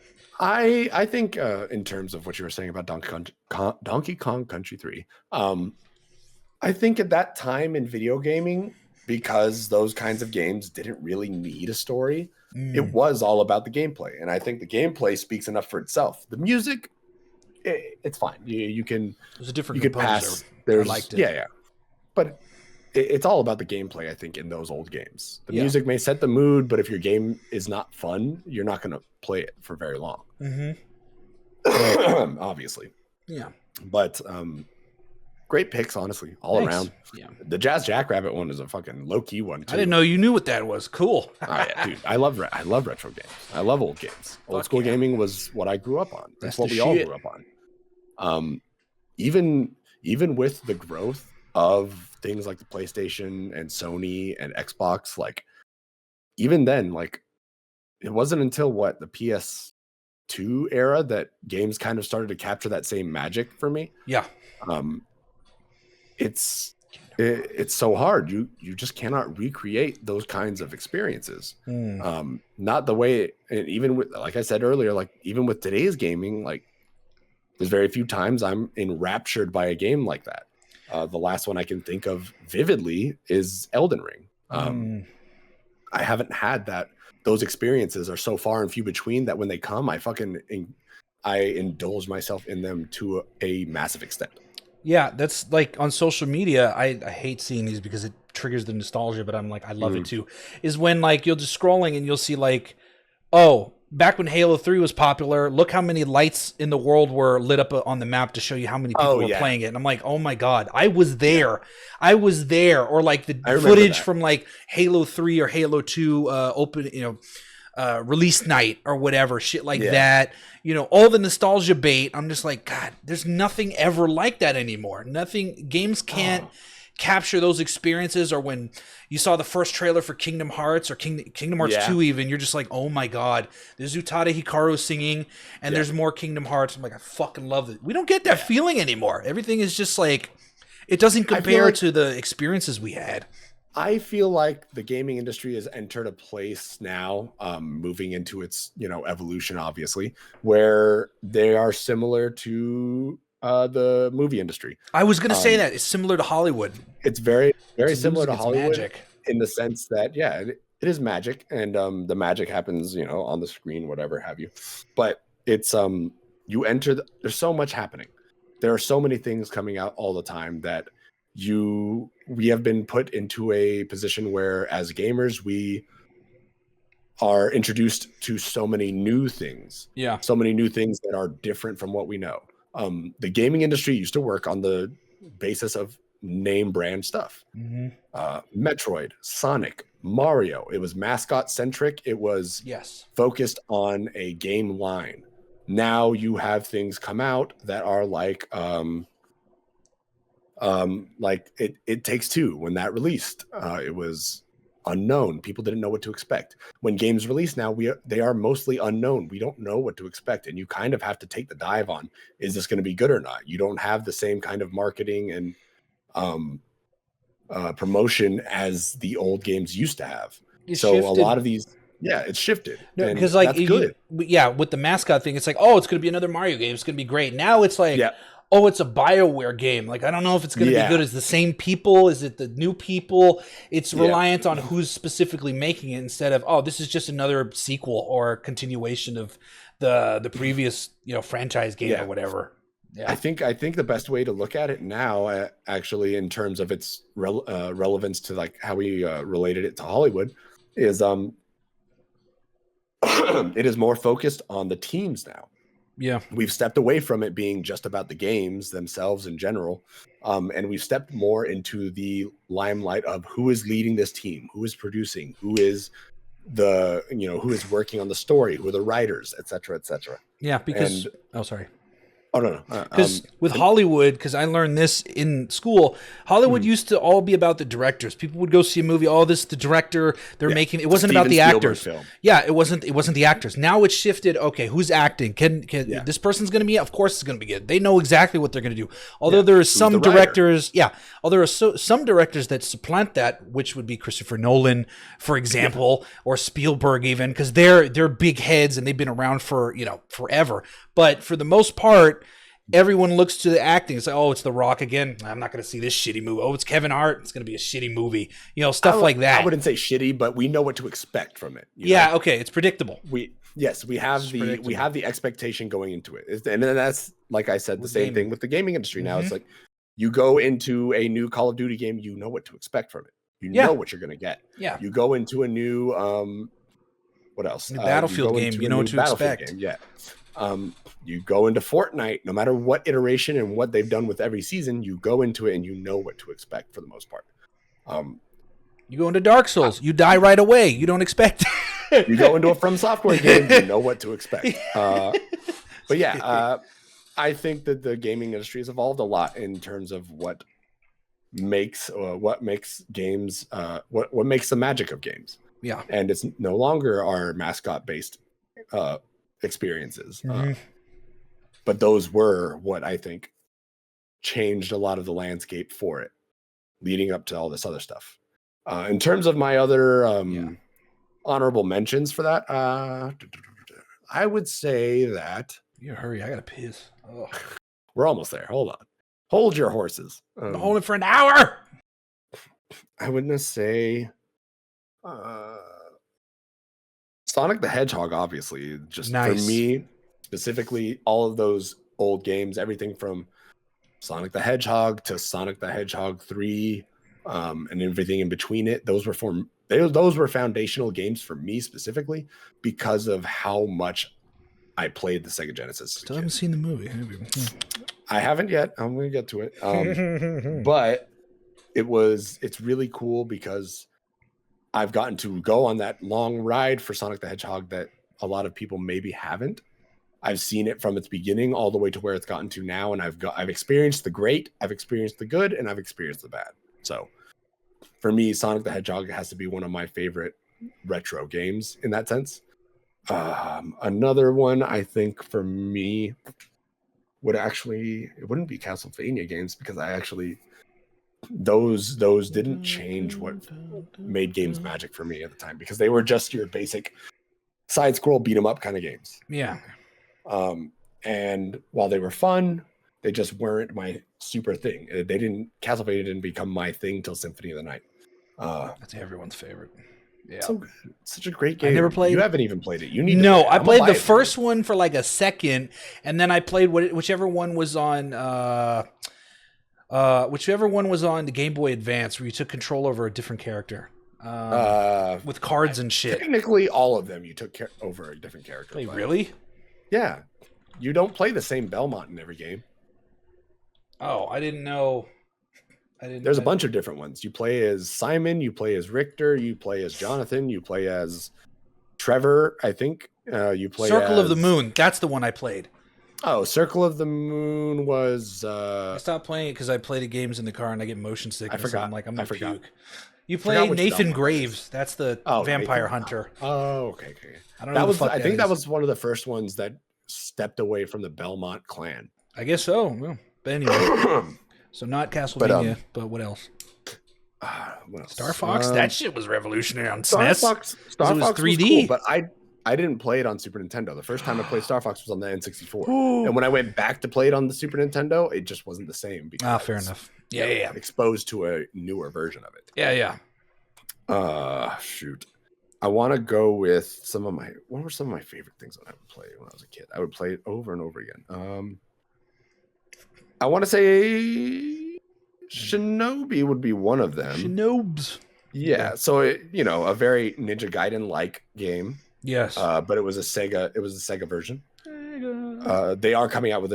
I think in terms of what you were saying about Donkey Kong Country 3, I think at that time in video gaming, because those kinds of games didn't really need a story, it was all about the gameplay. And I think the gameplay speaks enough for itself. The music, it's fine. You can, there's a different you can pass. I liked it. Yeah. But it's all about the gameplay, I think, in those old games. The music may set the mood, but if your game is not fun, you're not going to play it for very long. Obviously. Yeah. But great picks, honestly, all around. Yeah. The Jazz Jackrabbit one is a fucking low-key one, too. I didn't know you knew what that was. Cool. Dude, I love retro games. I love old games. Old school gaming was what I grew up on. That's what we all grew up on. Even with the growth of things like the PlayStation and Sony and Xbox, like even then, like it wasn't until the PS2 era that games kind of started to capture that same magic for me. Yeah. It's so hard. You just cannot recreate those kinds of experiences. Not the way, and even with, like I said earlier, like even with today's gaming, like there's very few times I'm enraptured by a game like that. The last one I can think of vividly is Elden Ring. I haven't had that. Those experiences are so far and few between that when they come, I indulge myself in them to a massive extent. Yeah, that's like on social media. I hate seeing these because it triggers the nostalgia, but I'm like, I love it too. Is when like you'll just scrolling and you'll see like, oh, back when Halo 3 was popular, look how many lights in the world were lit up on the map to show you how many people were playing it. And I'm like, oh my God, I was there. Yeah. I was there. Or like the footage from like Halo 3 or Halo 2 release night or whatever, shit like that. You know, all the nostalgia bait. I'm just like, God, there's nothing ever like that anymore. Games can't capture those experiences. Or when you saw the first trailer for Kingdom Hearts or Kingdom Hearts 2 even, you're just like, oh my God, there's Utada Hikaru singing and there's more Kingdom Hearts. I'm like, I fucking love it. We don't get that feeling anymore. Everything is just like, it doesn't compare to the experiences we had. I feel like the gaming industry has entered a place now, moving into its, evolution, obviously, where they are similar to the movie industry. I was going to say that it's similar to Hollywood. It's very, very similar to Hollywood magic. In the sense that, it is magic, and the magic happens, on the screen, whatever have you. But it's you enter. There's so much happening. There are so many things coming out all the time that we have been put into a position where, as gamers, we are introduced to so many new things. Yeah, so many new things that are different from what we know. The gaming industry used to work on the basis of name brand stuff. Metroid, Sonic, Mario. It was mascot centric. It was focused on a game line. Now you have things come out that are like It Takes Two. When that released, it was unknown. People didn't know what to expect. When games release now, they are mostly unknown. We don't know what to expect, and you kind of have to take the dive on, is this going to be good or not? You don't have the same kind of marketing and promotion as the old games used to have. It's shifted. A lot of these, it's shifted. No, because like that's good. With the mascot thing, it's like, oh, it's going to be another Mario game. It's going to be great. Now it's like, oh, it's a BioWare game. Like, I don't know if it's going to be good. Is the same people? Is it the new people? It's reliant on who's specifically making it instead of, oh, this is just another sequel or continuation of the previous, franchise game or whatever. Yeah. I think the best way to look at it now, actually, in terms of its relevance to like how we related it to Hollywood, is it is more focused on the teams now. Yeah. We've stepped away from it being just about the games themselves in general. And we've stepped more into the limelight of who is leading this team, who is producing, who is who is working on the story, who are the writers, et cetera, et cetera. Yeah, because sorry. Oh no, Because with Hollywood, because I learned this in school, Hollywood used to all be about the directors. People would go see a movie. Oh, this is the director. They're making. It wasn't about the actors. Film. Yeah, it wasn't. It wasn't the actors. Now it's shifted. Okay, who's acting? Can this person's going to be? Of course, it's going to be good. They know exactly what they're going to do. Although there are some directors. Yeah, although there are some directors that supplant that, which would be Christopher Nolan, for example, or Spielberg, even because they're big heads and they've been around for forever. But for the most part, everyone looks to the acting. It's like, oh, it's The Rock again. I'm not going to see this shitty movie. Oh, it's Kevin Hart. It's going to be a shitty movie. Stuff like that. I wouldn't say shitty, but we know what to expect from it. Yeah, okay, it's predictable. We have the expectation going into it, and then that's like I said, the same thing with the gaming industry now. It's like you go into a new Call of Duty game, you know what to expect from it. You know what you're going to get. Yeah. You go into a new what else? Battlefield game. You know what to expect. Game. Yeah. You go into Fortnite, no matter what iteration and what they've done with every season, you go into it and you know what to expect for the most part. You go into Dark Souls, you die right away. You don't expect. You go into a From Software game, you know what to expect. But yeah, I think that the gaming industry has evolved a lot in terms of what makes games, what makes the magic of games. Yeah, and it's no longer our mascot based experiences. But those were what I think changed a lot of the landscape for it, leading up to all this other stuff. In terms of my other honorable mentions for that, I would say that... You hurry, I gotta piss. Oh. We're almost there. Hold on. Hold your horses. I'm holding for an hour. I wouldn't say... Sonic the Hedgehog, obviously, just nice. For me, specifically, all of those old games, everything from Sonic the Hedgehog to Sonic the Hedgehog 3, and everything in between it, those were foundational games for me specifically because of how much I played the Sega Genesis. Still haven't seen the movie, have you? I haven't yet. I'm going to get to it. But it's really cool because I've gotten to go on that long ride for Sonic the Hedgehog that a lot of people maybe haven't. I've seen it from its beginning all the way to where it's gotten to now, and I've experienced the great, I've experienced the good, and I've experienced the bad. So for me, Sonic the Hedgehog has to be one of my favorite retro games in that sense. Another one I think for me it wouldn't be Castlevania games because those didn't change what made games magic for me at the time because they were just your basic side scroll beat 'em up kind of games. Yeah. And while they were fun, they just weren't my super thing. Castlevania didn't become my thing till Symphony of the Night. That's everyone's favorite. Yeah. So good. Such a great game. I never played. You haven't even played it. You need No, I played the first one for like a second, and then I played whichever one was on whichever one was on the Game Boy Advance where you took control over a different character. With cards and shit. Technically all of them you took over a different character. Wait, really? Yeah. You don't play the same Belmont in every game. Oh, I didn't know. There's a bunch of different ones. You play as Simon, you play as Richter, you play as Jonathan, you play as Trevor, I think. You play Circle of the Moon. That's the one I played. Oh, Circle of the Moon was... I stopped playing it because I play the games in the car and I get motion sickness. I forgot. I'm like, I'm going to puke. You play Nathan Graves. That's the vampire hunter. Oh, okay. I don't know. I think that was one of the first ones that stepped away from the Belmont clan. I guess so. Well, but anyway. So not Castlevania, but what else? Star Fox? That shit was revolutionary on SNES. Star Fox 3D. Was cool, but I didn't play it on Super Nintendo. The first time I played Star Fox was on the N64. And when I went back to play it on the Super Nintendo, it just wasn't the same. Fair enough. Yeah. Exposed to a newer version of it. Yeah. Shoot. I want to go with what were some of my favorite things that I would play when I was a kid? I would play it over and over again. I want to say Shinobi would be one of them. Shinobes. Yeah. So, a very Ninja Gaiden-like game. Yes. But it was a Sega. It was a Sega version. They are coming out with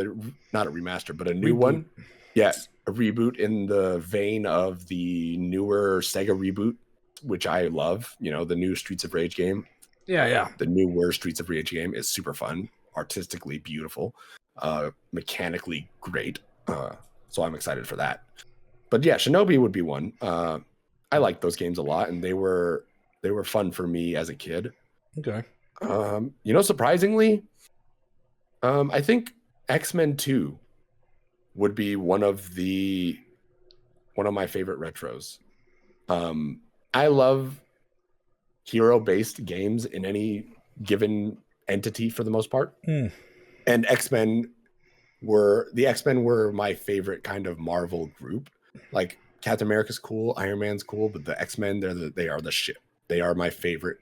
not a remaster, but a new one. Yeah, a reboot in the vein of the newer Sega reboot, which I love. You know, the new Streets of Rage game. Yeah. The newer Streets of Rage game is super fun, artistically beautiful, mechanically great. So I'm excited for that. But yeah, Shinobi would be one. I like those games a lot, and they were fun for me as a kid. Okay. You know, surprisingly, I think X-Men 2 would be one of my favorite retros. I love hero-based games in any given entity for the most part. And X-Men were my favorite kind of Marvel group. Like Captain America's cool, Iron Man's cool, but the X-Men, they are the shit. They are my favorite.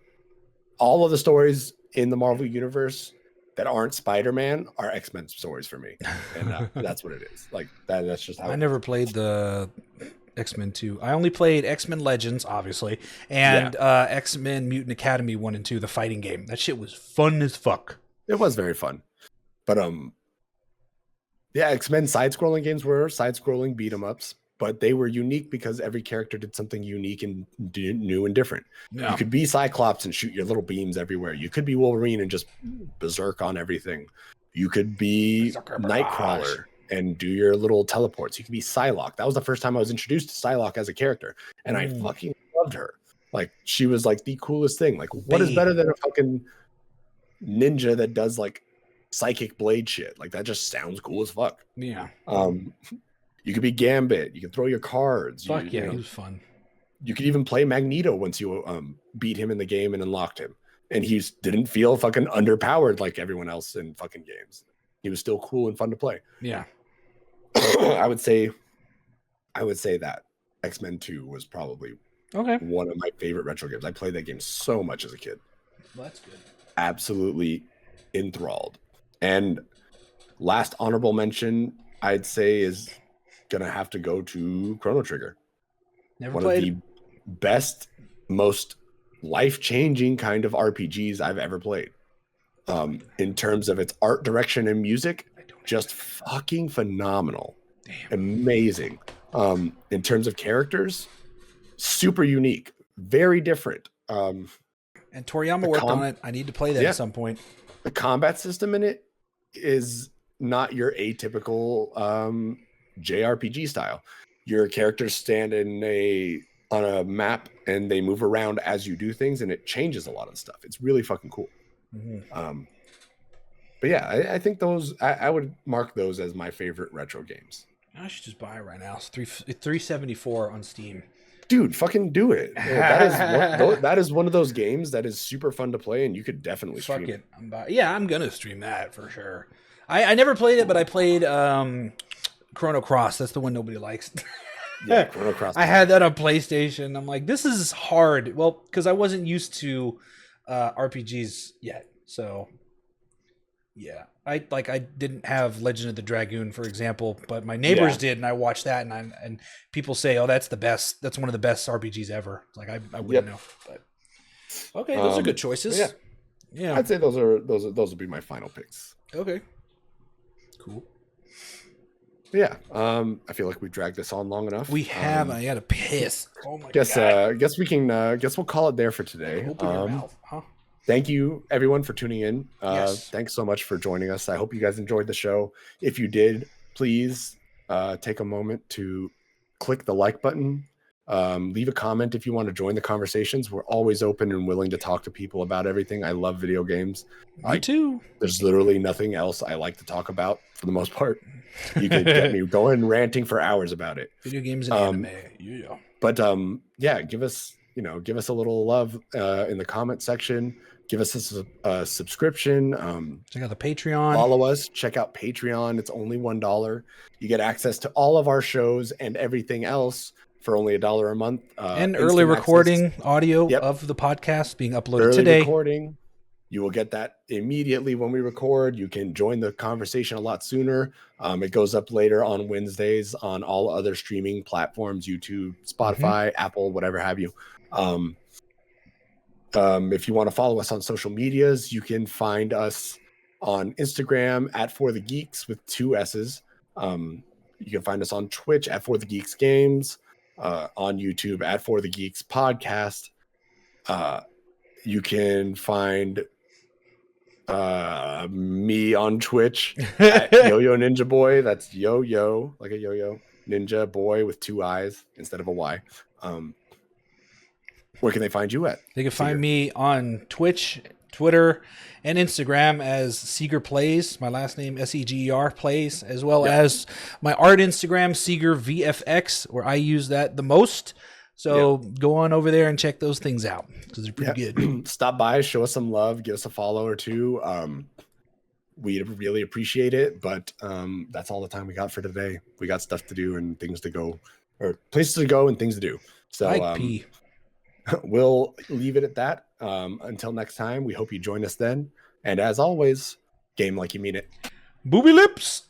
All of the stories in the Marvel universe that aren't Spider-Man are X-Men stories for me, and that's what it is. Like that's just how. I never played the X-Men 2. I only played X-Men Legends, obviously, and X-Men Mutant Academy 1 and 2, the fighting game. That shit was fun as fuck. It was very fun, but yeah, X-Men side-scrolling games were side-scrolling beat-em-ups, but they were unique because every character did something unique and new and different. Yeah. You could be Cyclops and shoot your little beams everywhere. You could be Wolverine and just berserk on everything. You could be Nightcrawler and do your little teleports. You could be Psylocke. That was the first time I was introduced to Psylocke as a character, and I fucking loved her. Like, she was like the coolest thing. Like, what is better than a fucking ninja that does like psychic blade shit? Like, that just sounds cool as fuck. Yeah. You could be Gambit. You can throw your cards. Fuck yeah, he was fun. You could even play Magneto once you beat him in the game and unlocked him. And he didn't feel fucking underpowered like everyone else in fucking games. He was still cool and fun to play. Yeah. I would say that X-Men 2 was probably one of my favorite retro games. I played that game so much as a kid. Well, that's good. Absolutely enthralled. And last honorable mention, I'd say, is gonna have to go to Chrono Trigger. Never one played. of the best, most life-changing kind of RPGs I've ever played. In terms of its art direction and music, just fucking phenomenal. Damn. Amazing. In terms of characters, super unique, very different. And Toriyama worked on it. I need to play that at some point. The combat system in it is not your atypical JRPG style. Your characters stand on a map and they move around as you do things, and it changes a lot of stuff. It's really fucking cool. Mm-hmm. But yeah, I think those I would mark those as my favorite retro games. I should just buy it right now. It's $374 on Steam. Dude, fucking do it. That is one of those games that is super fun to play, and you could definitely stream it. I'm gonna stream that for sure. I never played it, but I played Chrono Cross. That's the one nobody likes. Yeah, Chrono Cross. I had that on PlayStation. I'm like, this is hard. Well, because I wasn't used to RPGs yet. So, yeah. I didn't have Legend of the Dragoon, for example, but my neighbors did, and I watched that, and people say, oh, that's the best. That's one of the best RPGs ever. Like, I wouldn't know. But okay, those are good choices. Yeah. I'd say those would be my final picks. Okay. Cool. Yeah, I feel like we've dragged this on long enough. We have. I got to piss. Oh my god. Guess we can. Guess we'll call it there for today. Open your mouth, huh? Thank you, everyone, for tuning in. Yes. Thanks so much for joining us. I hope you guys enjoyed the show. If you did, please take a moment to click the like button. Leave a comment if you want to join the conversations. We're always open and willing to talk to people about everything. I love video games. Me too. There's literally nothing else I like to talk about for the most part. You can get me going ranting for hours about it. Video games and anime. Yeah. But yeah, give us a little love in the comment section. Give us a subscription. Check out the Patreon. Follow us. Check out Patreon. It's only $1. You get access to all of our shows and everything else for only $1 a month. And early recording audio of the podcast being uploaded today. Recording. You will get that immediately when we record. You can join the conversation a lot sooner. It goes up later on Wednesdays on all other streaming platforms, YouTube, Spotify, Apple, whatever have you. If you want to follow us on social medias, you can find us on Instagram at For the Geeks with 2 S's. You can find us on Twitch at For the Geeks Games, on YouTube at For the Geeks Podcast. You can find me on Twitch at Yo-Yo Ninja Boy. That's Yo-Yo, like a yo-yo, Ninja Boy with 2 I's instead of a Y. Where can they find you at? They can find me on Twitch, Twitter, and Instagram as Seger Plays. My last name, Seger Plays, as well as my art Instagram, Seger VFX, where I use that the most. So go on over there and check those things out because they're pretty good. Stop by, show us some love, give us a follow or 2. We'd really appreciate it, but that's all the time we got for today. We got stuff to do and things to go, or places to go and things to do. So we'll leave it at that. Until next time, we hope you join us then. And as always, game like you mean it. Booby lips!